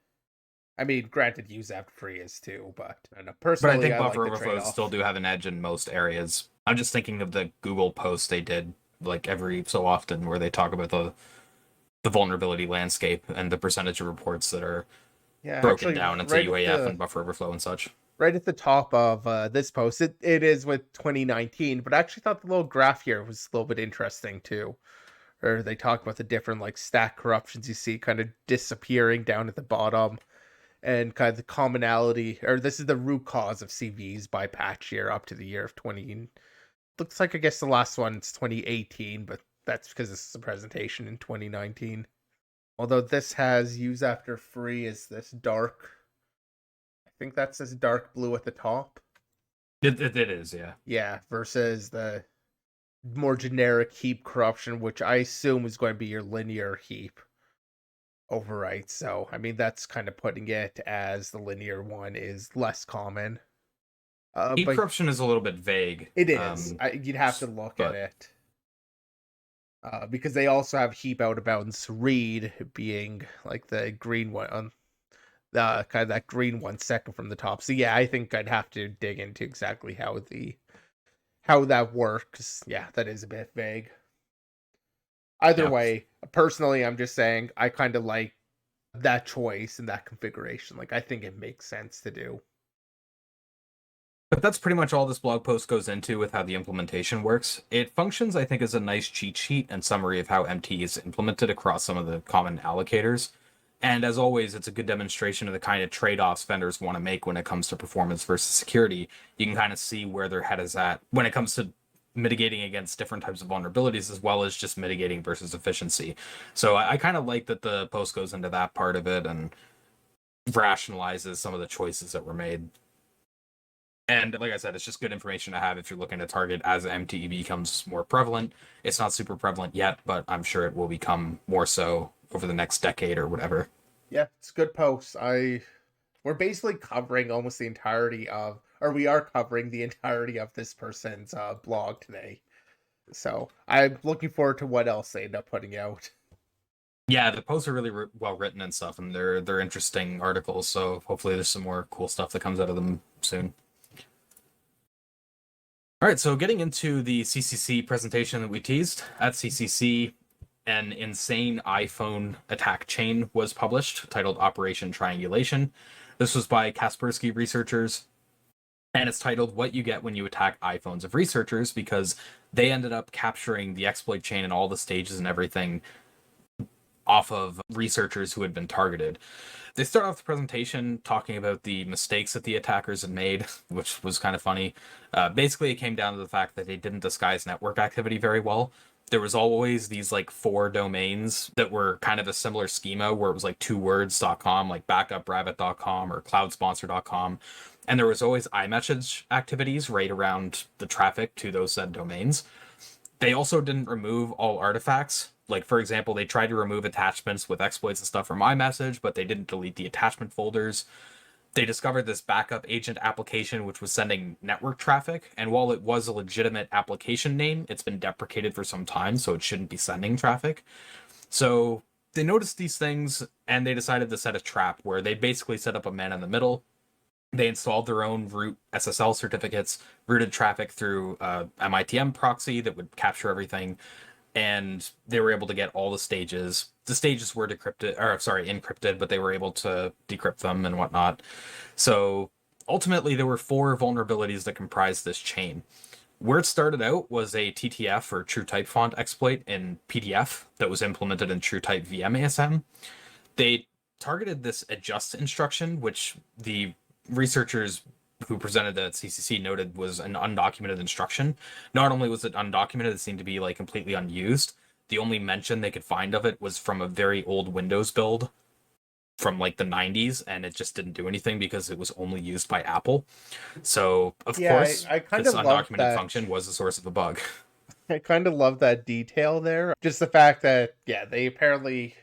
I mean, granted, use app free is too, but I don't know. But I Personally, think I like buffer the overflows still trade-off. do have an edge in most areas. I'm just thinking of the Google post they did like every so often where they talk about the vulnerability landscape and the percentage of reports that are Yeah, broken actually, down into UAF and buffer overflow and such. right at the top of this post, it is with 2019, but I actually thought the little graph here was a little bit interesting too. Or they talk about the different like stack corruptions you see kind of disappearing down at the bottom, and kind of the commonality, or this is the root cause of CVs by patch year up to the year of 20. Looks like I guess the last one's 2018, but that's because this is a presentation in 2019. Although this has use after free is this dark. I think that's this dark blue at the top. It is, yeah. Yeah, versus the more generic heap corruption, which I assume is going to be your linear heap overwrite. So, I mean, that's kind of putting it as the linear one is less common. Heap But corruption is a little bit vague. it is. You'd have to look at But it. Because they also have heap out of bounds read being like the green one on the kind of that green 1 second from the top. So yeah, I think I'd have to dig into exactly how that works. Yeah, that is a bit vague. Either yeah. way, personally, I'm just saying I kind of like that choice and that configuration. Like, I think it makes sense to do. But that's pretty much all this blog post goes into with how the implementation works. It functions, I think, as a nice cheat sheet and summary of how MTE is implemented across some of the common allocators. And as always, it's a good demonstration of the kind of trade-offs vendors want to make when it comes to performance versus security. You can kind of see where their head is at when it comes to mitigating against different types of vulnerabilities as well as just mitigating versus efficiency. So I kind of like that the post goes into that part of it and rationalizes some of the choices that were made. And like I said, it's just good information to have if you're looking to target as MTE becomes more prevalent. It's not super prevalent yet, but I'm sure it will become more so over the next decade or whatever. Yeah, it's a good post. We're basically covering almost the entirety of, or we are covering the entirety of this person's blog today. So I'm looking forward to what else they end up putting out. Yeah, the posts are really well written and stuff, and they're interesting articles. So hopefully, there's some more cool stuff that comes out of them soon. All right, so getting into the CCC presentation that we teased at CCC, an insane iPhone attack chain was published titled Operation Triangulation. This was by Kaspersky researchers, and it's titled What You Get When You Attack iPhones of Researchers because they ended up capturing the exploit chain and all the stages and everything off of researchers who had been targeted. They start off the presentation talking about the mistakes that the attackers had made, which was kind of funny. Basically, it came down to the fact that they didn't disguise network activity very well. There was always these like 4 domains that were kind of a similar schema where it was like 2words.com, like backuprabbit.com or cloudsponsor.com. And there was always iMessage activities right around the traffic to those said domains. They also didn't remove all artifacts. Like, for example, they tried to remove attachments with exploits and stuff from iMessage, but they didn't delete the attachment folders. They discovered this backup agent application, which was sending network traffic. And while it was a legitimate application name, it's been deprecated for some time, so it shouldn't be sending traffic. So they noticed these things and they decided to set a trap where they basically set up a man in the middle. They installed their own root SSL certificates, routed traffic through MITM proxy that would capture everything, and they were able to get all the stages. The stages were encrypted, but they were able to decrypt them and whatnot. So ultimately, there were 4 vulnerabilities that comprised this chain. Where it started out was a TTF or true type font exploit in PDF that was implemented in true type VMASM. They targeted this adjust instruction, which the researchers who presented at CCC noted was an undocumented instruction. Not only was it undocumented, it seemed to be like completely unused. The only mention they could find of it was from a very old Windows build from like the 90s, and it just didn't do anything because it was only used by Apple. So, of Yeah, course, I kind this of love undocumented that. function was the source of a bug. I kind of love that detail there. Just the fact that, yeah, they apparently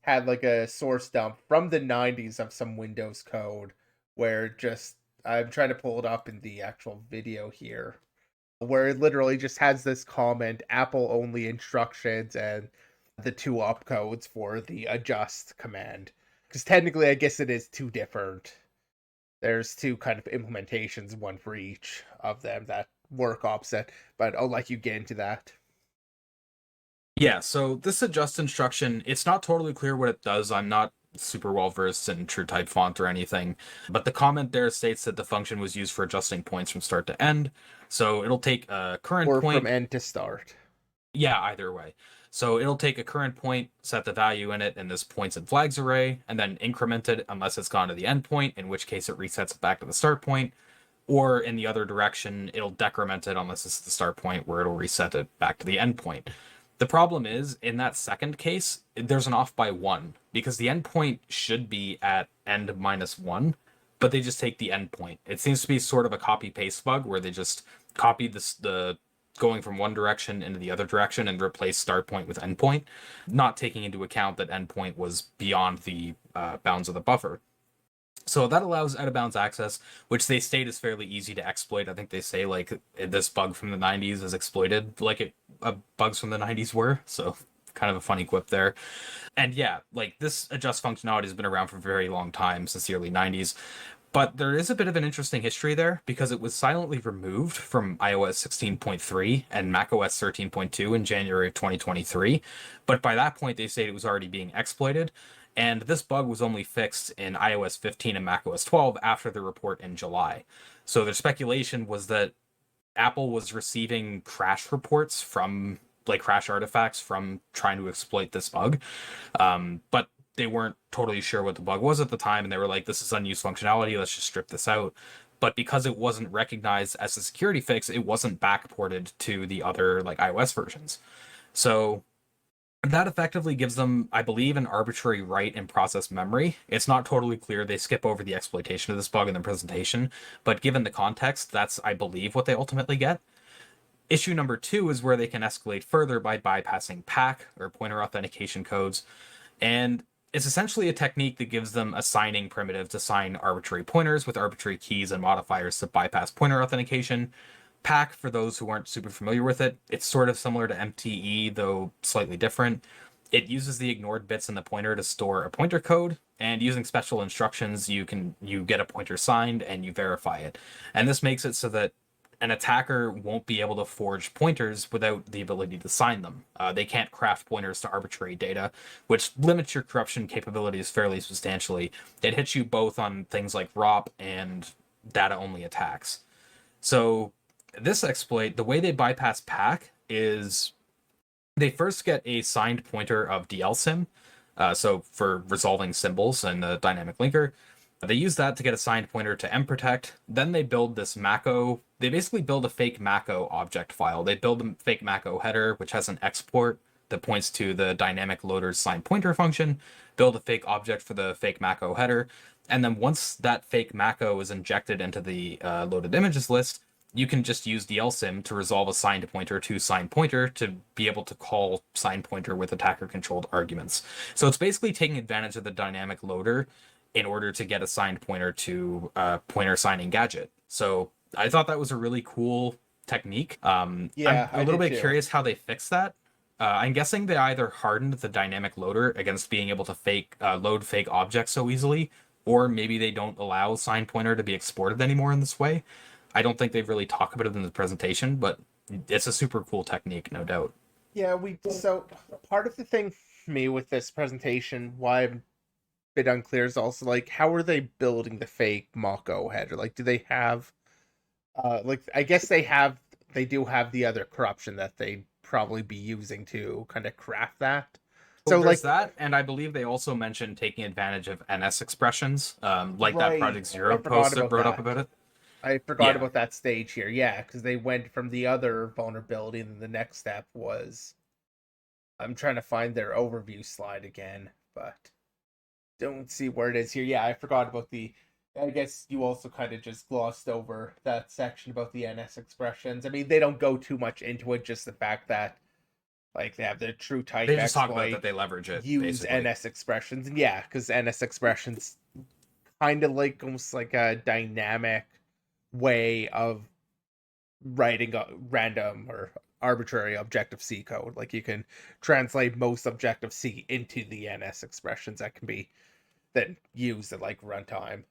had like a source dump from the 90s of some Windows code where just, I'm trying to pull it up in the actual video here. where it literally just has this comment, Apple only instructions, and the two opcodes for the adjust command. Because technically, I guess it is two different. There's two kind of implementations, one for each of them that work opposite, but I'll let you get into that. Yeah, so this adjust instruction, it's not totally clear what it does. I'm not super well versed in true type font or anything, but the comment there states that the function was used for adjusting points from start to end. So it'll take a current Or from point. end to start. Yeah, either way. So it'll take a current point, set the value in it in this points and flags array, and then increment it unless it's gone to the endpoint, in which case it resets it back to the start point. Or in the other direction, it'll decrement it unless it's the start point, where it'll reset it back to the endpoint. The problem is, in that second case, there's an off by 1, because the endpoint should be at end -1, but they just take the endpoint. It seems to be sort of a copy-paste bug, where they just copy the going from one direction into the other direction and replace start point with endpoint, not taking into account that endpoint was beyond the bounds of the buffer. So that allows out of bounds access, which they state is fairly easy to exploit. I think they say like this bug from the 90s is exploited like bugs from the 90s were. So kind of a funny quip there. And yeah, like this adjust functionality has been around for a very long time, since the early 90s. But there is a bit of an interesting history there, because it was silently removed from iOS 16.3 and macOS 13.2 in January of 2023. But by that point, they say it was already being exploited. And this bug was only fixed in iOS 15 and macOS 12 after the report in July. So their speculation was that Apple was receiving crash reports from, like, crash artifacts from trying to exploit this bug. But they weren't totally sure what the bug was at the time, and they were like, this is unused functionality, let's just strip this out. But because it wasn't recognized as a security fix, it wasn't backported to the other like iOS versions. So that effectively gives them, I believe, an arbitrary write in process memory. It's not totally clear. They skip over the exploitation of this bug in their presentation, but given the context, that's, I believe, what they ultimately get. Issue number 2 is where they can escalate further by bypassing PAC, or pointer authentication codes. And it's essentially a technique that gives them a signing primitive to sign arbitrary pointers with arbitrary keys and modifiers to bypass pointer authentication. PAC, for those who aren't super familiar with it, it's sort of similar to MTE, though slightly different. It uses the ignored bits in the pointer to store a pointer code, and using special instructions, you get a pointer signed and you verify it. And this makes it so that an attacker won't be able to forge pointers without the ability to sign them. They can't craft pointers to arbitrary data, which limits your corruption capabilities fairly substantially. It hits you both on things like ROP and data-only attacks. So this exploit, the way they bypass PAC is they first get a signed pointer of DLSym, so for resolving symbols and the dynamic linker. They use that to get a signed pointer to mprotect. Then they build this Mako. They basically build a fake Mako object file. They build a fake Mako header, which has an export that points to the dynamic loader's signed pointer function. Build a fake object for the fake Mako header. And then once that fake Mako is injected into the loaded images list, you can just use DLSym to resolve a signed pointer to signed pointer to be able to call signed pointer with attacker controlled arguments. So it's basically taking advantage of the dynamic loader in order to get a signed pointer to pointer signing gadget. So I thought that was a really cool technique. I'm Yeah, a I little did bit too. curious how they fixed that. I'm guessing they either hardened the dynamic loader against being able to load fake objects so easily, or maybe they don't allow signed pointer to be exported anymore in this way. I don't think they've really talked about it in the presentation, but it's a super cool technique, no doubt. Yeah, so part of the thing for me with this presentation, why I'm a bit unclear, is also like, how are they building the fake Mako header? Like, do they have like, I guess they do have the other corruption that they'd probably be using to kind of craft that. So So there's like, that, and I believe they also mentioned taking advantage of NS expressions, like that right, Project I Zero forgot post that about wrote up that. about it. I forgot Yeah. about that stage here. Yeah, because they went from the other vulnerability, and then the next step was, I'm trying to find their overview slide again, but don't see where it is here. Yeah, I forgot about the. I guess you also kind of just glossed over that section about the NS expressions. I mean, they don't go too much into it, just the fact that like they have the true type They just talk about exploit, that they leverage it, use basically. NS expressions, and yeah, because NS expressions kind of like almost like a dynamic way of writing a random or arbitrary Objective-C code. Like you can translate most Objective-C into the NS expressions that can be then used at like runtime.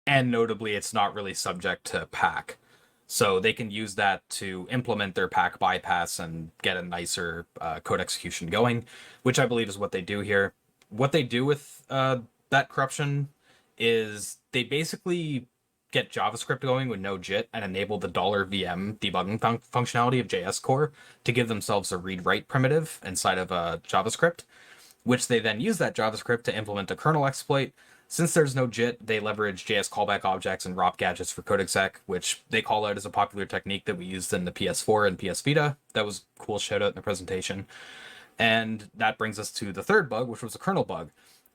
And notably, it's not really subject to pack. So they can use that to implement their pack bypass and get a nicer code execution going, which I believe is what they do here. What they do with that corruption is they basically get JavaScript going with no JIT and enable the $VM debugging functionality of JS Core to give themselves a read-write primitive inside of JavaScript, which they then use that JavaScript to implement a kernel exploit. Since there's no JIT, they leverage JS callback objects and ROP gadgets for code exec, which they call out as a popular technique that we used in the PS4 and PS Vita. That was a cool shout out in the presentation. And that brings us to the third bug, which was a kernel bug.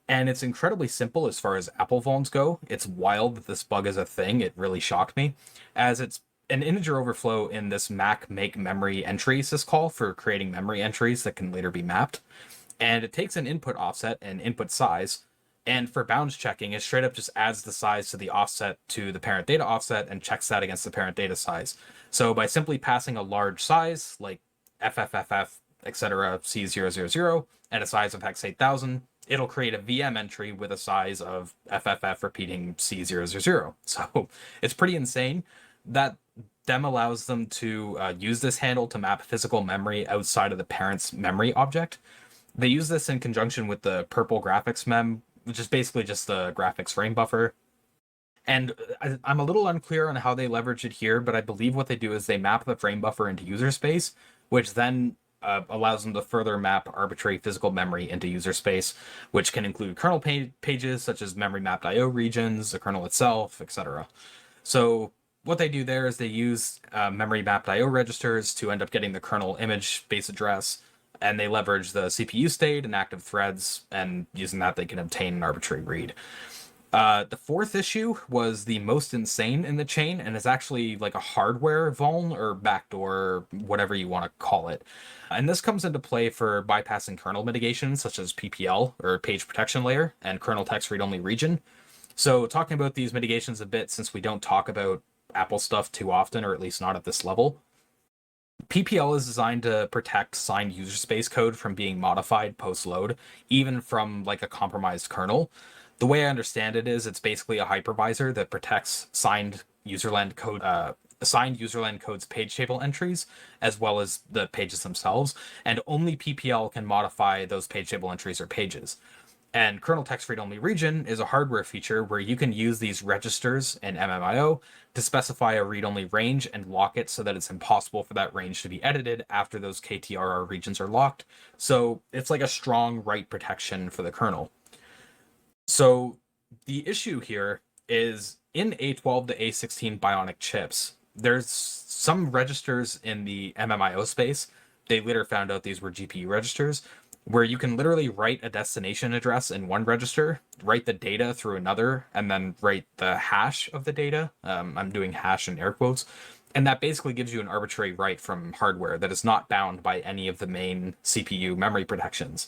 And it's incredibly simple as far as Apple vulns go. It's wild that this bug is a thing. It really shocked me, as it's an integer overflow in this Mac make memory entry syscall for creating memory entries that can later be mapped. And it takes an input offset and input size, and for bounds checking, it straight up just adds the size to the offset to the parent data offset and checks that against the parent data size. So by simply passing a large size, like FFFF, etc., C000, and a size of hex 8000, it'll create a VM entry with a size of FFF repeating C000. So it's pretty insane. That them allows them to use this handle to map physical memory outside of the parent's memory object. They use this in conjunction with the purple graphics mem, which is basically just the graphics frame buffer. And I'm a little unclear on how they leverage it here, but I believe what they do is they map the frame buffer into user space, which then allows them to further map arbitrary physical memory into user space, which can include kernel pages such as memory mapped IO regions, the kernel itself, etc. So what they do there is they use memory mapped IO registers to end up getting the kernel image base address, and they leverage the CPU state and active threads, and using that they can obtain an arbitrary read. The fourth issue was the most insane in the chain, and is actually like a hardware vuln or backdoor, whatever you want to call it. And this comes into play for bypassing kernel mitigation, such as PPL, or page protection layer, and kernel text read-only region. So talking about these mitigations a bit, since we don't talk about Apple stuff too often, or at least not at this level. PPL is designed to protect signed user space code from being modified post-load, even from like a compromised kernel. The way I understand it is it's basically a hypervisor that protects signed userland code, assigned userland code's page table entries, as well as the pages themselves, and only PPL can modify those page table entries or pages. And kernel text read-only region is a hardware feature where you can use these registers in MMIO to specify a read-only range and lock it so that it's impossible for that range to be edited after those KTRR regions are locked. So it's like a strong write protection for the kernel. So the issue here is in A12 to A16 Bionic chips, there's some registers in the MMIO space. They later found out these were GPU registers, where you can literally write a destination address in one register, write the data through another, and then write the hash of the data. I'm doing hash in air quotes. And that basically gives you an arbitrary write from hardware that is not bound by any of the main CPU memory protections.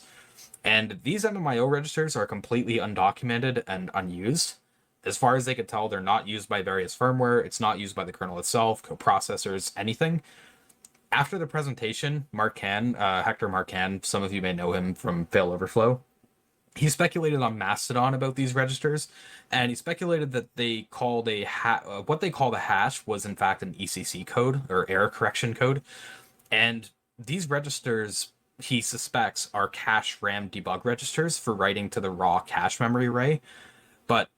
And these MMIO registers are completely undocumented and unused. As far as they could tell, they're not used by various firmware. It's not used by the kernel itself, coprocessors, anything. After the presentation, Hector Marcan, some of you may know him from Fail Overflow, he speculated on Mastodon about these registers, and he speculated that they called what they call the hash was in fact an ECC code, or error correction code. And these registers, he suspects, are cache RAM debug registers for writing to the raw cache memory array. But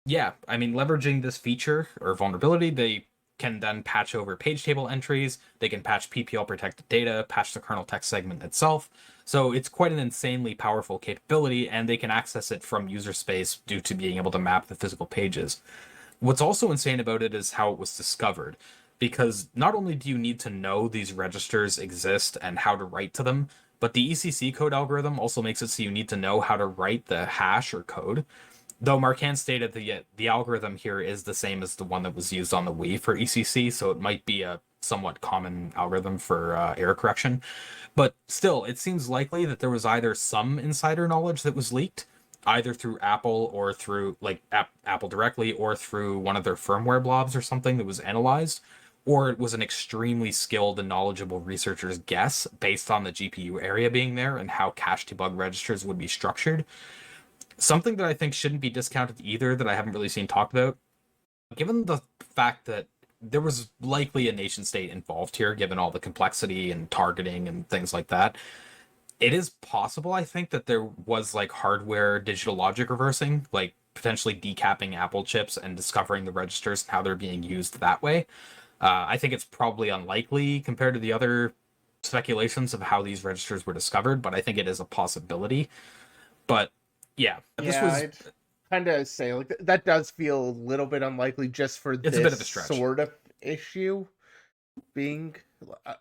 yeah, I mean, leveraging this feature or vulnerability, they can then patch over page table entries, they can patch PPL protected data, patch the kernel text segment itself. So it's quite an insanely powerful capability, and they can access it from user space due to being able to map the physical pages. What's also insane about it is how it was discovered, because not only do you need to know these registers exist and how to write to them, but the ECC code algorithm also makes it so you need to know how to write the hash or code. Though Marcan stated the algorithm here is the same as the one that was used on the Wii for ECC, so it might be a somewhat common algorithm for error correction. But still, it seems likely that there was either some insider knowledge that was leaked, either through Apple or through Apple directly, or through one of their firmware blobs or something that was analyzed, or it was an extremely skilled and knowledgeable researcher's guess based on the GPU area being there and how cache debug registers would be structured. Something that I think shouldn't be discounted either, that I haven't really seen talked about, given the fact that there was likely a nation state involved here, given all the complexity and targeting and things like that. It is possible, I think, that there was like hardware digital logic reversing, like potentially decapping Apple chips and discovering the registers and how they're being used that way. I think it's probably unlikely compared to the other speculations of how these registers were discovered, but I think it is a possibility. But yeah, this Yeah, was I'd kind of say like that does feel a little bit unlikely just for it's a bit this of a stretch. sort of issue being.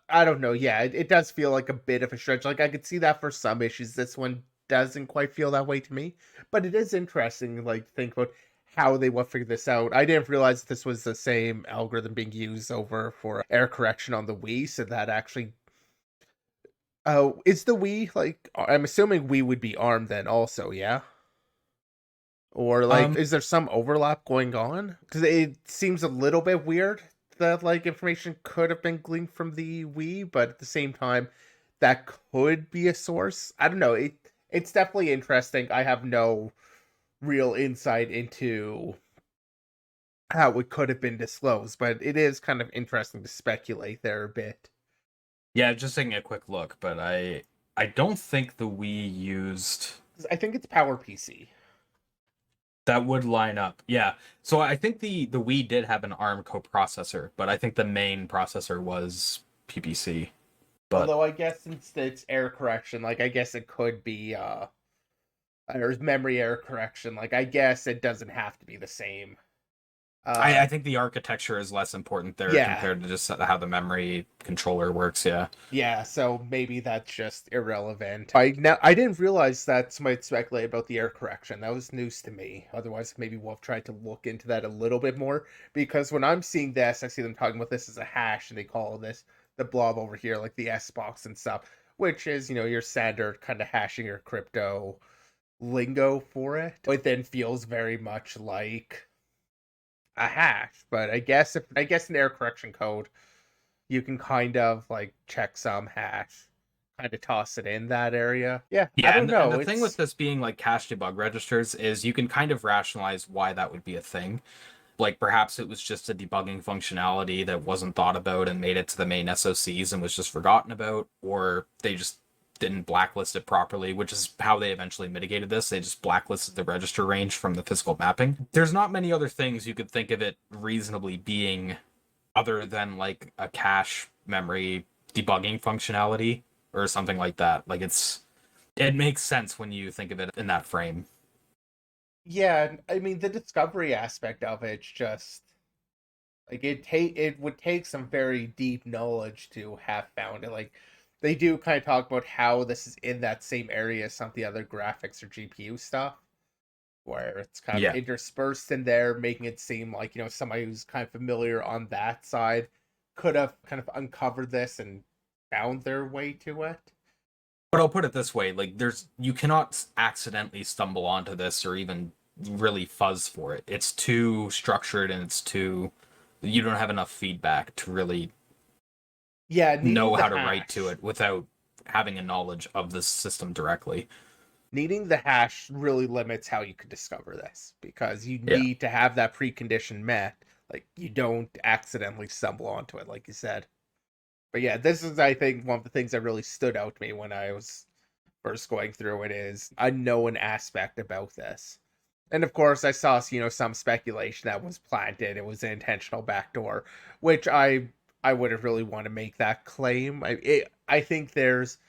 I don't know. Yeah, it does feel like a bit of a stretch. Like I could see that for some issues. This one doesn't quite feel that way to me, but it is interesting. Like think about how they will figure this out. I didn't realize this was the same algorithm being used over for error correction on the Wii, so that actually. Oh, is the Wii like? I'm assuming Wii would be ARM then, also. Yeah. Or like, Um, is there some overlap going on? Because it seems a little bit weird that like information could have been gleaned from the Wii, but at the same time, that could be a source. I don't know. It's definitely interesting. I have no real insight into how it could have been disclosed, but it is kind of interesting to speculate there a bit. yeah, just taking a quick look, but I don't think the Wii used 'Cause I think it's PowerPC. that would line up. Yeah. So I think the Wii did have an ARM coprocessor, but I think the main processor was PPC. But Although I guess since it's error correction, like I guess it could be or memory error correction. Like I guess it doesn't have to be the same. I think the architecture is less important there Yeah, compared to just how the memory controller works. Yeah. yeah. So maybe that's just irrelevant. I didn't realize that somebody speculated about the error correction. That was news to me. Otherwise, maybe we'll have tried to look into that a little bit more. Because when I'm seeing this, I see them talking about this as a hash, and they call this the blob over here, like the S box and stuff, which is your standard kind of hashing your crypto lingo for it. It then feels very much like a hash, but I guess in error correction code you can kind of like check some hash, kind of toss it in that area. Yeah, I Yeah, don't and know. the thing with It's this being like cache debug registers is you can kind of rationalize why that would be a thing. Like perhaps it was just a debugging functionality that wasn't thought about and made it to the main SOCs and was just forgotten about, or they just didn't blacklist it properly, which is how they eventually mitigated this. They just blacklisted the register range from the physical mapping. There's not many other things you could think of it reasonably being other than like a cache memory debugging functionality or something like that. Like it makes sense when you think of it in that frame. yeah. I mean, the discovery aspect of it's just like it would take some very deep knowledge to have found it. Like they do kind of talk about how this is in that same area as some of the other graphics or GPU stuff, where it's kind of Yeah. interspersed in there, making it seem like, somebody who's kind of familiar on that side could have kind of uncovered this and found their way to it. But I'll put it this way, like you cannot accidentally stumble onto this or even really fuzz for it. It's too structured and you don't have enough feedback to really Yeah, needing know the how to write to hash. it without having a knowledge of the system directly. Needing the hash really limits how you could discover this because you Yeah. need to have that precondition met. Like you don't accidentally stumble onto it, like you said. But yeah, this is I think one of the things that really stood out to me when I was first going through it is a known aspect about this. And of course, I saw some speculation that was planted. It was an intentional backdoor, which I wouldn't really want to make that claim. I think there's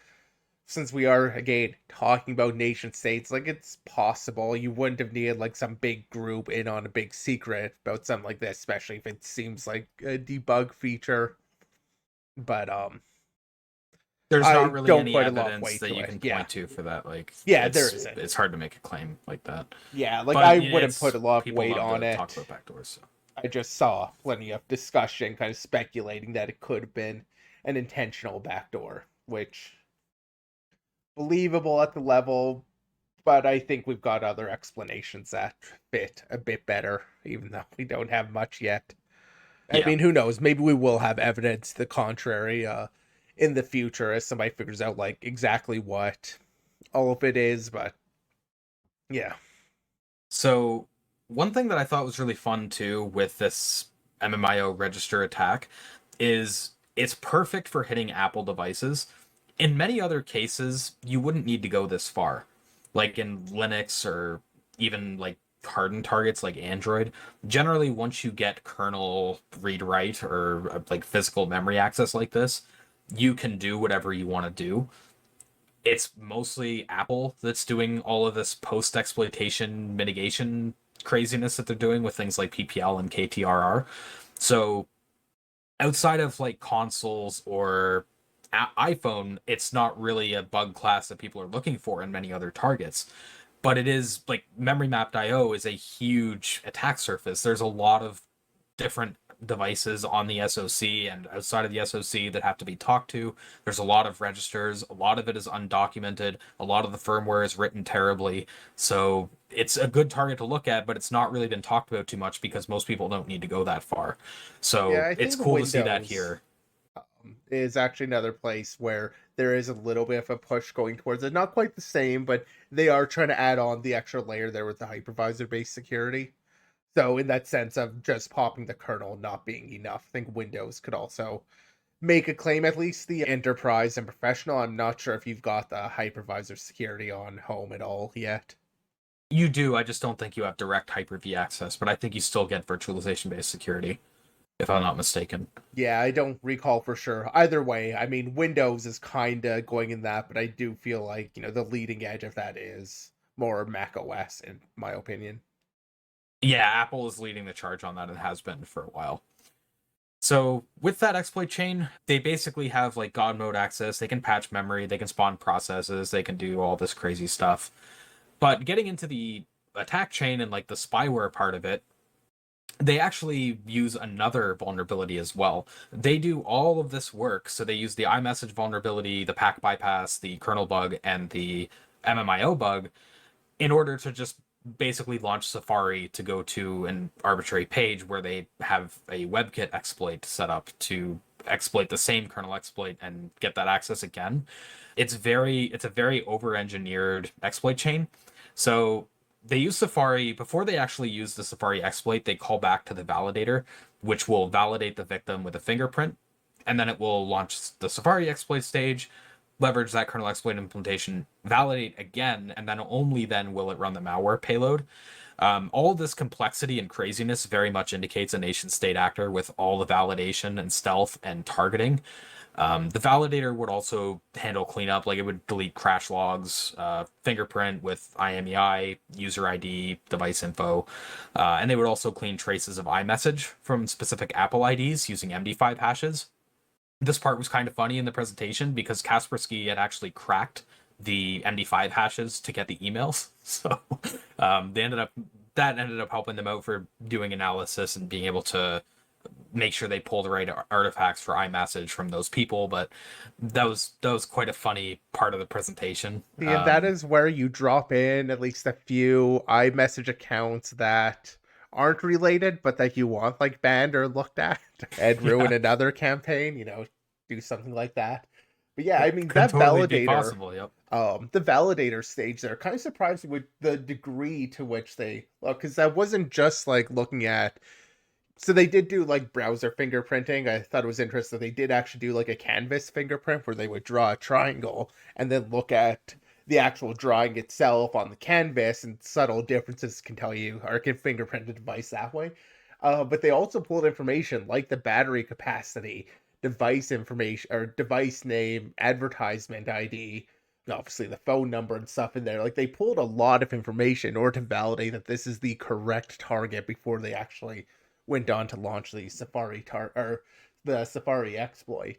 since we are again talking about nation states, like it's possible you wouldn't have needed like some big group in on a big secret about something like this, especially if it seems like a debug feature. But There's not I really don't any put a lot of evidence weight that to you it. can Yeah, point to for that. Like yeah, there isn't. it's hard to make a claim like that. Yeah, like But I wouldn't it's put a lot of people weight love on to talk it. about backdoors. So. I just saw plenty of discussion kind of speculating that it could have been an intentional backdoor, which believable at the level, but I think we've got other explanations that fit a bit better, even though we don't have much yet. I Yeah. mean, who knows? Maybe we will have evidence to the contrary in the future as somebody figures out like exactly what all of it is. But yeah, So one thing that I thought was really fun too with this MMIO register attack is it's perfect for hitting Apple devices. In many other cases, you wouldn't need to go this far. Like in Linux or even like hardened targets like Android. Generally, once you get kernel read write or like physical memory access like this, you can do whatever you want to do. It's mostly Apple that's doing all of this post exploitation mitigation craziness that they're doing with things like PPL and KTRR. So outside of like consoles or iPhone, it's not really a bug class that people are looking for in many other targets. But it is like memory mapped IO is a huge attack surface. There's a lot of different devices on the SoC and outside of the SoC that have to be talked to. There's a lot of registers. A lot of it is undocumented. A lot of the firmware is written terribly. So it's a good target to look at, but it's not really been talked about too much because most people don't need to go that far. yeah, So I it's think cool to see that Windows here. is actually another place where there is a little bit of a push going towards it. Not quite the same, but they are trying to add on the extra layer there with the hypervisor based security. So in that sense of just popping the kernel not being enough, I think Windows could also make a claim, at least the enterprise and professional. I'm not sure if you've got the hypervisor security on home at all yet. You do, I just don't think you have direct Hyper-V access, but I think you still get virtualization-based security, if I'm not mistaken. Yeah, I don't recall for sure. Either way, I mean, Windows is kind of going in that, but I do feel like, the leading edge of that is more Mac OS, in my opinion. Yeah, Apple is leading the charge on that and has been for a while. So with that exploit chain, they basically have like God mode access. They can patch memory, they can spawn processes, they can do all this crazy stuff. But getting into the attack chain and like the spyware part of it, they actually use another vulnerability as well. They do all of this work. So they use the iMessage vulnerability, the pack bypass, the kernel bug, and the MMIO bug in order to just basically launch Safari to go to an arbitrary page where they have a WebKit exploit set up to exploit the same kernel exploit and get that access again. It's a very over-engineered exploit chain. So they use Safari before they actually use the Safari exploit, they call back to the validator, which will validate the victim with a fingerprint, and then it will launch the Safari exploit stage, leverage that kernel exploit implementation, validate again, and then only then will it run the malware payload. All this complexity and craziness very much indicates a nation state actor with all the validation and stealth and targeting. The validator would also handle cleanup, like it would delete crash logs, fingerprint with IMEI, user ID, device info, and they would also clean traces of iMessage from specific Apple IDs using MD5 hashes. This part was kind of funny in the presentation because Kaspersky had actually cracked the MD5 hashes to get the emails. So they ended up helping them out for doing analysis and being able to make sure they pull the right artifacts for iMessage from those people. But that was quite a funny part of the presentation. See, and that is where you drop in at least a few iMessage accounts that aren't related, but that you want like banned or looked at and ruin Yeah, another campaign, do something like that. But yeah, I mean could that totally be validator, possible. Yep. the validator stage there kind of surprised me with the degree to which they look, because that wasn't just like looking at, so they did do like browser fingerprinting. I thought it was interesting. They did actually do like a canvas fingerprint where they would draw a triangle and then look at the actual drawing itself on the canvas, and subtle differences can tell you or can fingerprint a device that way. But they also pulled information like the battery capacity, device information or device name, advertisement ID, and obviously the phone number and stuff in there. Like they pulled a lot of information in order to validate that this is the correct target before they actually went on to launch the or the Safari exploit.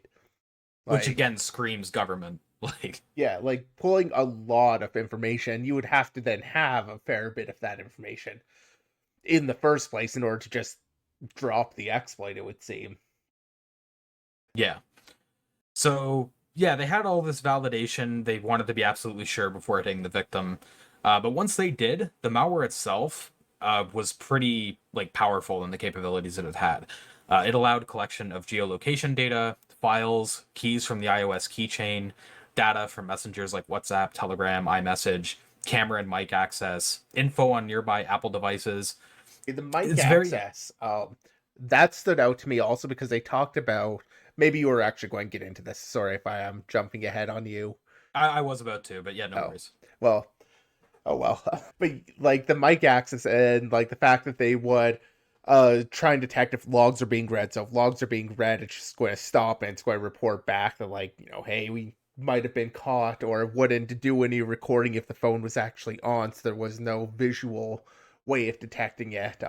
Which Like, again screams government. Like, yeah, like pulling a lot of information, you would have to then have a fair bit of that information in the first place in order to just drop the exploit, it would seem. yeah. So yeah, they had all this validation. They wanted to be absolutely sure before hitting the victim. But once they did, the malware itself was pretty like powerful in the capabilities that it had. It allowed collection of geolocation data, files, keys from the iOS keychain, data from messengers like WhatsApp, Telegram, iMessage, camera and mic access, info on nearby Apple devices. The mic It's very. access, that stood out to me also because they talked about, maybe you were actually going to get into this. Sorry if I am jumping ahead on you. I was about to, but yeah, no Oh, worries. well, oh well. But like the mic access and like the fact that they would try and detect if logs are being read. So if logs are being read, it's just going to stop and it's going to report back that, like, hey, we might have been caught, or it wouldn't do any recording if the phone was actually on, so there was no visual way of detecting it.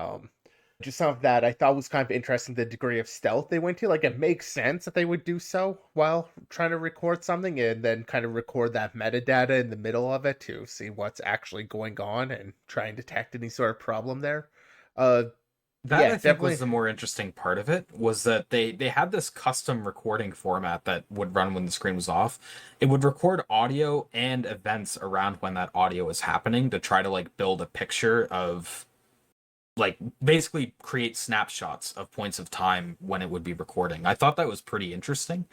Just some of that I thought was kind of interesting, the degree of stealth they went to. Like, it makes sense that they would do so while trying to record something and then kind of record that metadata in the middle of it to see what's actually going on and try and detect any sort of problem there. Uh That yeah, I think was definitely. the more interesting part of it, was that they had this custom recording format that would run when the screen was off. It would record audio and events around when that audio was happening to try to like build a picture of, like, basically create snapshots of points of time when it would be recording. I thought that was pretty interesting.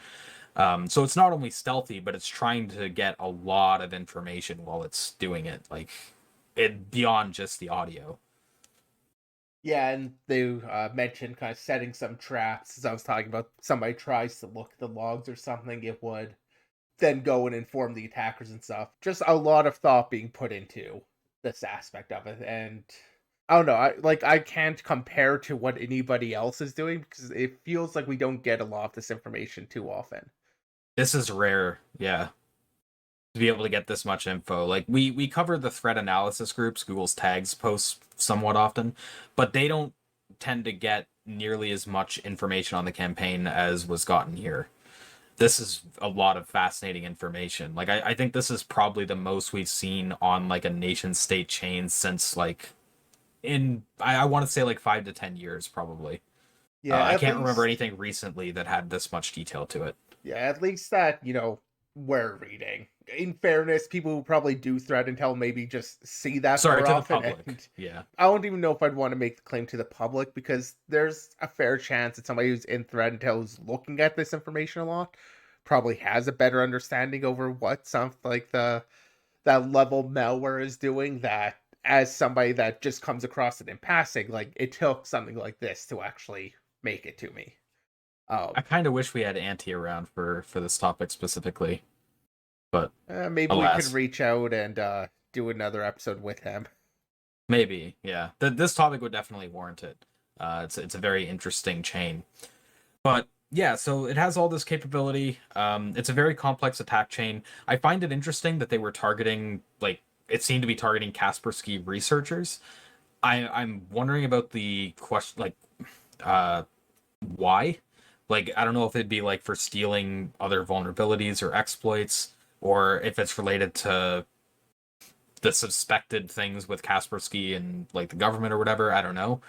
So it's not only stealthy, but it's trying to get a lot of information while it's doing it, like it beyond just the audio. Yeah, and they mentioned kind of setting some traps. As I was talking about, somebody tries to look at the logs or something, it would then go and inform the attackers and stuff. Just a lot of thought being put into this aspect of it, and I don't know. I can't compare to what anybody else is doing because it feels like we don't get a lot of this information too often. This is rare, yeah, to be able to get this much info. Like we cover the threat analysis groups, Google's tags posts somewhat often, but they don't tend to get nearly as much information on the campaign as was gotten here. This is a lot of fascinating information. Like I think this is probably the most we've seen on like a nation state chain since like in I want to say like 5 to 10 years probably. Yeah, I at can't remember least. anything recently that had this much detail to it. Yeah, at least that, we're reading. In fairness, people who probably do threat intel maybe just see that Sorry more to the often, public. and Yeah. I don't even know if I'd want to make the claim to the public because there's a fair chance that somebody who's in threat intel who's looking at this information a lot probably has a better understanding over what something like the that level malware is doing, that as somebody that just comes across it in passing, like it took something like this to actually make it to me. I Um, kind of wish we had Anti around for this topic specifically, but Maybe we could alas, reach out and do another episode with him. maybe. Yeah, this topic would definitely warrant it. It's a very interesting chain, but yeah, so it has all this capability. It's a very complex attack chain. I find it interesting that they were targeting, like, it seemed to be targeting Kaspersky researchers. I'm wondering about the question, like, uh, why? Like, I don't know if it'd be like for stealing other vulnerabilities or exploits, or if it's related to the suspected things with Kaspersky and like the government or whatever. I don't know,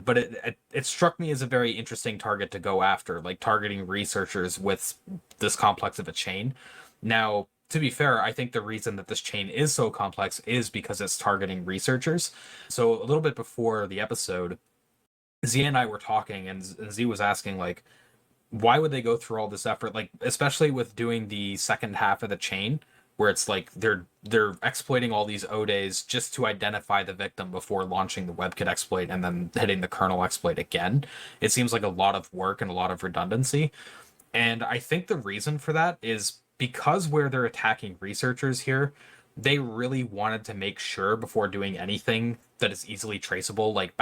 but it struck me as a very interesting target to go after, like targeting researchers with this complex of a chain. Now, to be fair, I think the reason that this chain is so complex is because it's targeting researchers. So a little bit before the episode, Z and I were talking, and Z was asking like, why would they go through all this effort, like especially with doing the second half of the chain where it's like they're exploiting all these odays just to identify the victim before launching the WebKit exploit and then hitting the kernel exploit again. It seems like a lot of work and a lot of redundancy, and I think the reason for that is because where they're attacking researchers here, they really wanted to make sure before doing anything that is easily traceable, like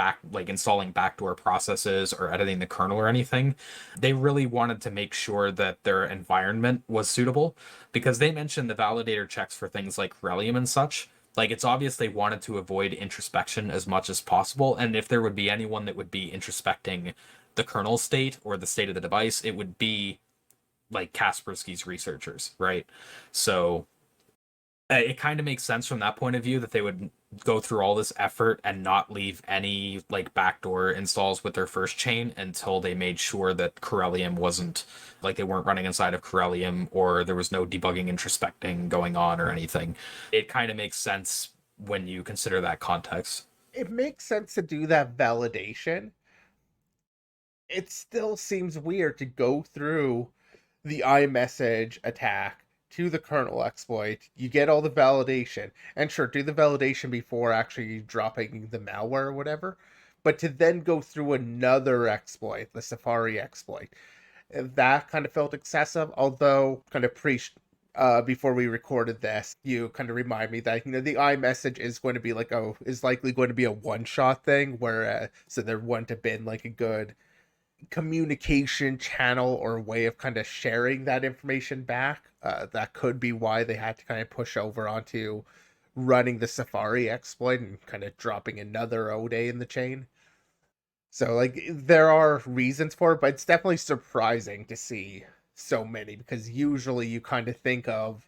installing backdoor processes or editing the kernel or anything. They really wanted to make sure that their environment was suitable because they mentioned the validator checks for things like Corellium and such. Like it's obvious they wanted to avoid introspection as much as possible, and if there would be anyone that would be introspecting the kernel state or the state of the device, it would be like Kaspersky's researchers, right? So it kind of makes sense from that point of view that they would go through all this effort and not leave any like backdoor installs with their first chain until they made sure that Corellium wasn't, like, they weren't running inside of Corellium or there was no debugging introspecting going on or anything. It kind of makes sense when you consider that context. It makes sense to do that validation. it still seems weird to go through the iMessage attack to the kernel exploit. You get all the validation, and sure, do the validation before actually dropping the malware or whatever. But to then go through another exploit, the Safari exploit, that kind of felt excessive. Although, kind of before we recorded this, you kind of remind me that the iMessage is going to be is likely going to be a one shot thing, where so there wouldn't have been like a good communication channel or way of kind of sharing that information back. That could be why they had to kind of push over onto running the Safari exploit and kind of dropping another Ode in the chain. So like there are reasons for it, but it's definitely surprising to see so many, because usually you kind of think of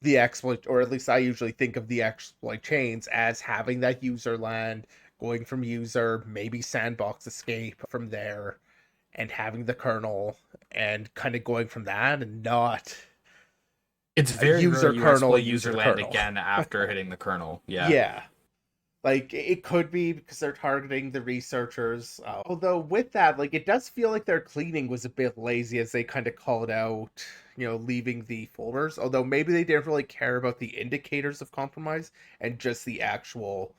the exploit, or at least I usually think of the exploit chains as having that user land, going from user, maybe sandbox escape from there, and having the kernel, and kind of going from that, and not It's a very rare user you kernel, exploit user user land kernel. again after hitting the kernel. Yeah. Yeah. Like, it could be because they're targeting the researchers. Although, with that, like, it does feel like their cleaning was a bit lazy, as they kind of called out, leaving the folders. Although, maybe they didn't really care about the indicators of compromise and just the actual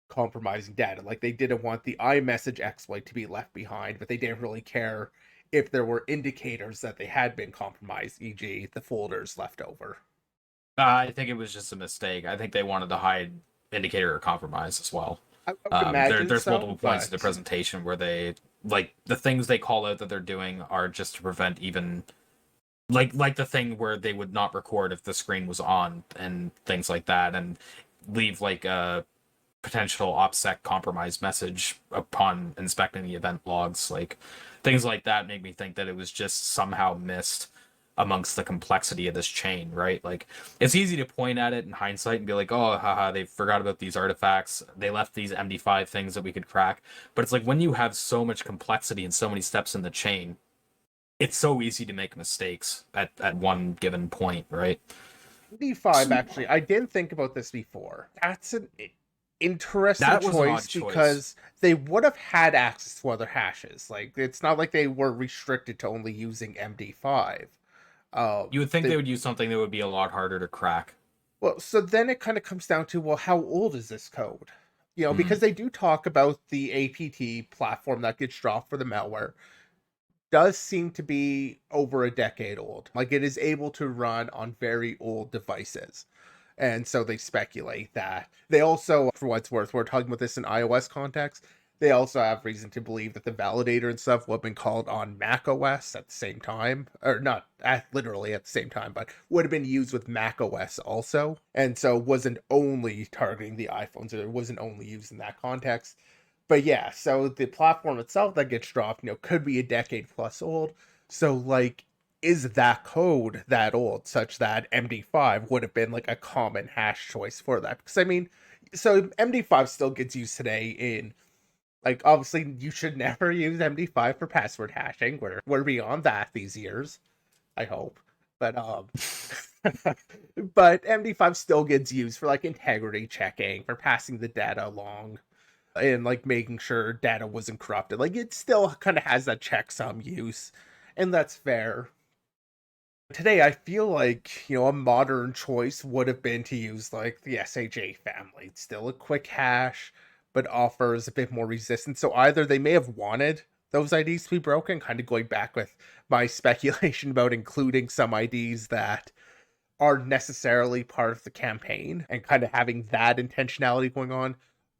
compromising data. Like, they didn't want the iMessage exploit to be left behind, but they didn't really care if there were indicators that they had been compromised, e.g., the folders left over. I think it was just a mistake. I think they wanted to hide indicator of compromise as well. I would imagine There's multiple so, points in the but presentation where they like the things they call out that they're doing are just to prevent even like the thing where they would not record if the screen was on and things like that, and leave like a potential OPSEC compromise message upon inspecting the event logs. Like things like that make me think that it was just somehow missed amongst the complexity of this chain, right? Like it's easy to point at it in hindsight and be like, oh, haha, they forgot about these artifacts. They left these MD5 things that we could crack. But it's like when you have so much complexity and so many steps in the chain, it's so easy to make mistakes at one given point, right? D5, actually, I didn't think about this before. That's an interesting That was an odd choice, choice. because they would have had access to other hashes. Like, it's not like they were restricted to only using MD5. You would think They they would use something that would be a lot harder to crack. Well, so then it kind of comes down to, well, how old is this code? Because Mm. they do talk about the APT platform that gets dropped for the malware does seem to be over a decade old. Like, it is able to run on very old devices. And so they speculate that. They also, for what it's worth, we're talking about this in iOS context. They also have reason to believe that the validator and stuff would have been called on Mac OS at the same time, or not literally at the same time, but would have been used with Mac OS also. And so wasn't only targeting the iPhones, or it wasn't only used in that context. But yeah, so the platform itself that gets dropped, could be a decade plus old. So, like, is that code that old, such that MD5 would have been like a common hash choice for that? Because I mean, so MD5 still gets used today in, like, obviously you should never use MD5 for password hashing. We're beyond that these years, I hope. But but MD5 still gets used for like integrity checking, for passing the data along, and like making sure data wasn't corrupted. Like, it still kind of has that checksum use, and that's fair. Today, I feel like, a modern choice would have been to use like the SHA family. It's still a quick hash, but offers a bit more resistance. So either they may have wanted those IDs to be broken, kind of going back with my speculation about including some IDs that are necessarily part of the campaign and kind of having that intentionality going on.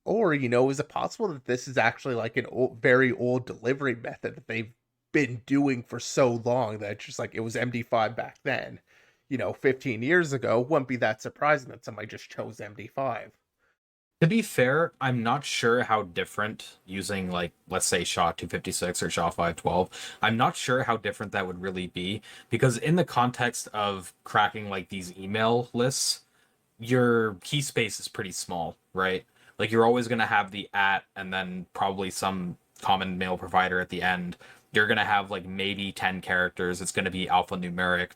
Or, is it possible that this is actually like an very old delivery method that they've been doing for so long that it's just like it was MD5 back then? 15 years ago, wouldn't be that surprising that somebody just chose MD5. To be fair, I'm not sure how different using like let's say SHA-256 or SHA-512. I'm not sure how different that would really be because in the context of cracking like these email lists, your key space is pretty small, right? Like you're always going to have the at and then probably some common mail provider at the end. You're going to have like maybe 10 characters. It's going to be alphanumeric,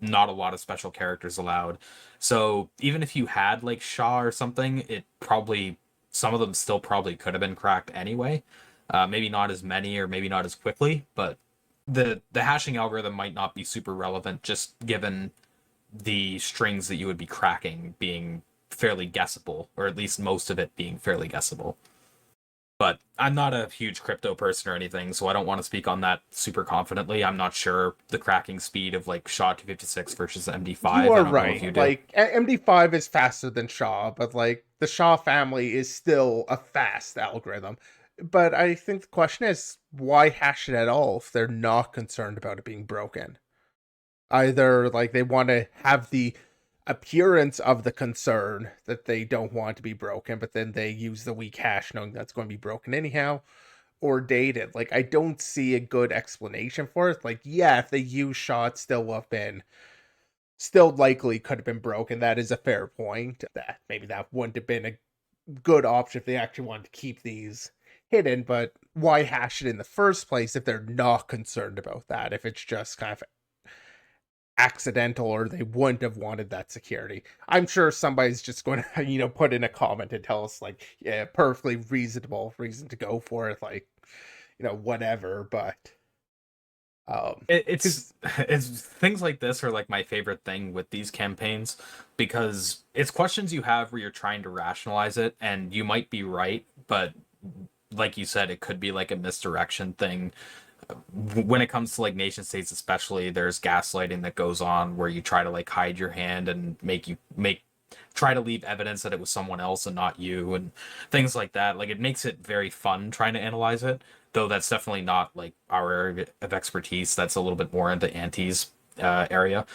not a lot of special characters allowed. So even if you had like Shaw or something, it probably some of them still probably could have been cracked anyway. Maybe not as many or maybe not as quickly, but the hashing algorithm might not be super relevant just given the strings that you would be cracking being fairly guessable, or at least most of it being fairly guessable. But I'm not a huge crypto person or anything, so I don't want to speak on that super confidently. I'm not sure the cracking speed of like SHA-256 versus You MD5. I are don't know if right. you do. Like MD5 is faster than SHA, but like the SHA family is still a fast algorithm. But I think the question is why hash it at all if they're not concerned about it being broken? Either like they want to have the appearance of the concern that they don't want to be broken, but then they use the weak hash knowing that's going to be broken anyhow, or dated. Like I don't see a good explanation for it. Like, yeah, if they use SHA, it still would have been still likely could have been broken. That is a fair point. That maybe that wouldn't have been a good option if they actually wanted to keep these hidden, but why hash it in the first place if they're not concerned about that? If it's just kind of accidental or they wouldn't have wanted that security. I'm sure somebody's just going to, put in a comment and tell us like, yeah, perfectly reasonable reason to go for it, like, whatever, but It's because it's things like this are like my favorite thing with these campaigns because it's questions you have where you're trying to rationalize it and you might be right, but like you said, it could be like a misdirection thing. When it comes to like nation states especially, there's gaslighting that goes on where you try to like hide your hand and make try to leave evidence that it was someone else and not you and things like that. Like it makes it very fun trying to analyze it, though that's definitely not like our area of expertise. That's a little bit more into Anti's area,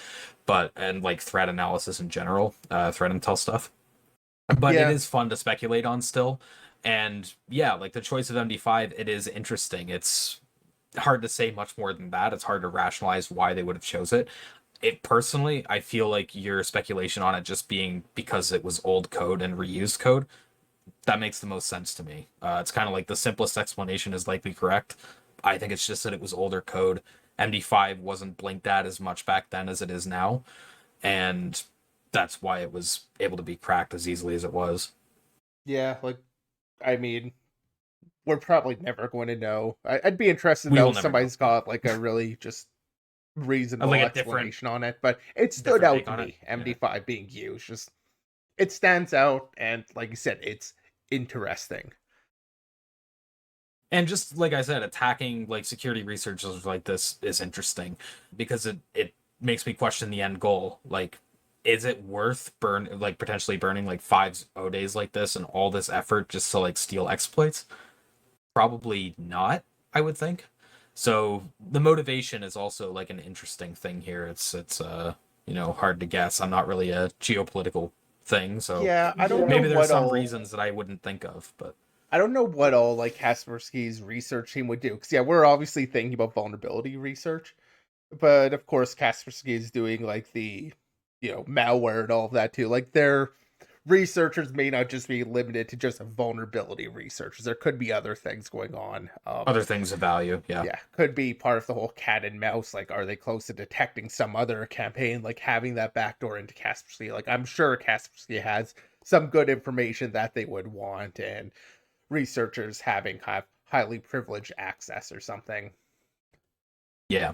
but and like threat analysis in general, threat intel stuff. But it yeah, is fun to speculate on still. And yeah, like the choice of MD5, it is interesting. It's hard to say much more than that. It's hard to rationalize why they would have chose it. It personally, I feel like your speculation on it just being because it was old code and reused code, that makes the most sense to me. It's kind of like the simplest explanation is likely correct. I think it's just that it was older code. MD5 wasn't blinked at as much back then as it is now, and that's why it was able to be cracked as easily as it was. yeah, like I mean, we're probably never going to know. I'd be interested to We know will if never know. somebody's got like a really just Like reasonable a different explanation on it, but it stood different out take to on it. me, Yeah. MD5 being used. Just it stands out, and like you said, it's interesting. And just like I said, attacking like security researchers like this is interesting because it makes me question the end goal. Like, is it worth potentially burning like 5 O days like this and all this effort just to like steal exploits? Probably not, I would think. So the motivation is also like an interesting thing here. It's hard to guess. I'm not really a geopolitical thing, so Yeah, I don't know maybe there's what some all reasons that I wouldn't think of, but I don't know what all like Kaspersky's research team would do. Because yeah, we're obviously thinking about vulnerability research, but of course Kaspersky is doing like the malware and all of that too. Like their researchers may not just be limited to just vulnerability researchers. There could be other things going on. other things of value, yeah. Yeah, could be part of the whole cat and mouse. Like, are they close to detecting some other campaign? Like having that backdoor into Kaspersky. Like, I'm sure Kaspersky has some good information that they would want, and researchers having kind of highly privileged access or something. Yeah.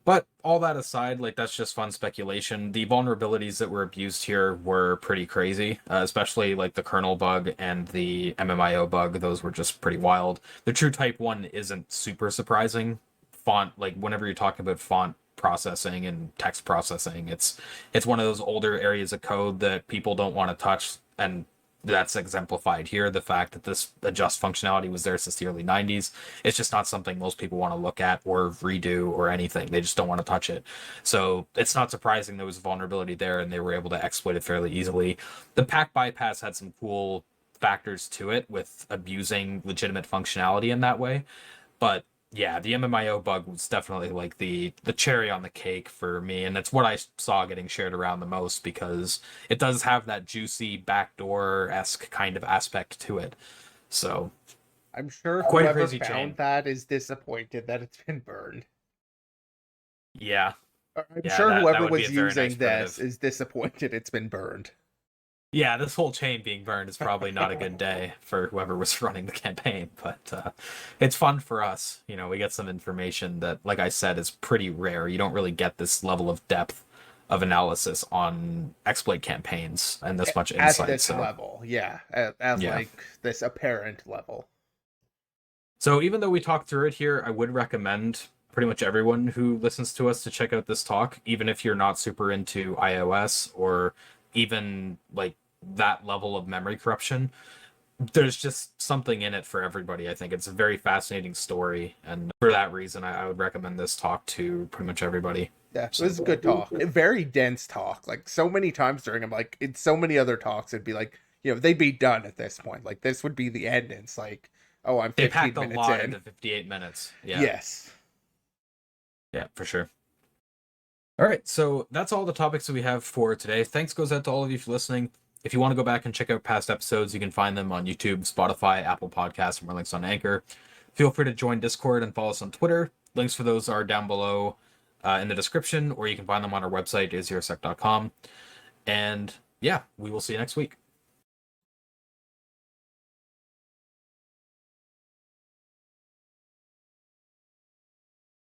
But all that aside, like that's just fun speculation. The vulnerabilities that were abused here were pretty crazy, especially like the kernel bug and the MMIO bug. Those were just pretty wild. The true type one isn't super surprising. Font, like whenever you're talking about font processing and text processing, it's one of those older areas of code that people don't want to touch, and that's exemplified here. The fact that this adjust functionality was there since the early 90s, it's just not something most people want to look at or redo or anything. They just don't want to touch it. So it's not surprising there was a vulnerability there and they were able to exploit it fairly easily. The pack bypass had some cool factors to it with abusing legitimate functionality in that way. But yeah, the MMIO bug was definitely like the cherry on the cake for me, and that's what I saw getting shared around the most because it does have that juicy backdoor-esque kind of aspect to it. So I'm sure quite a whoever crazy found chain. that is disappointed that it's been burned. Yeah, I'm yeah, sure that whoever would be a was very nice using this primitive. is disappointed it's been burned. Yeah, this whole chain being burned is probably not a good day for whoever was running the campaign, but it's fun for us. You know, we get some information that, like I said, is pretty rare. You don't really get this level of depth of analysis on exploit campaigns and this much At insight. this So, level, yeah, at yeah. like this apparent level. So even though we talked through it here, I would recommend pretty much everyone who listens to us to check out this talk, even if you're not super into iOS or even like that level of memory corruption. There's just something in it for everybody. I think it's a very fascinating story, and for that reason, I would recommend this talk to pretty much everybody. Yeah, it So, was a good talk. A very dense talk. Like so many times during them, like in so many other talks, it'd be like, they'd be done at this point. Like this would be the end. And it's like, oh, I'm they 15 packed a minutes lot in. into 58 minutes. Yeah. Yes. Yeah, for sure. All right, so that's all the topics that we have for today. Thanks goes out to all of you for listening. If you want to go back and check out past episodes, you can find them on YouTube, Spotify, Apple Podcasts, and more links on Anchor. Feel free to join Discord and follow us on Twitter. Links for those are down below in the description, or you can find them on our website, is0sec.com. And yeah, we will see you next week.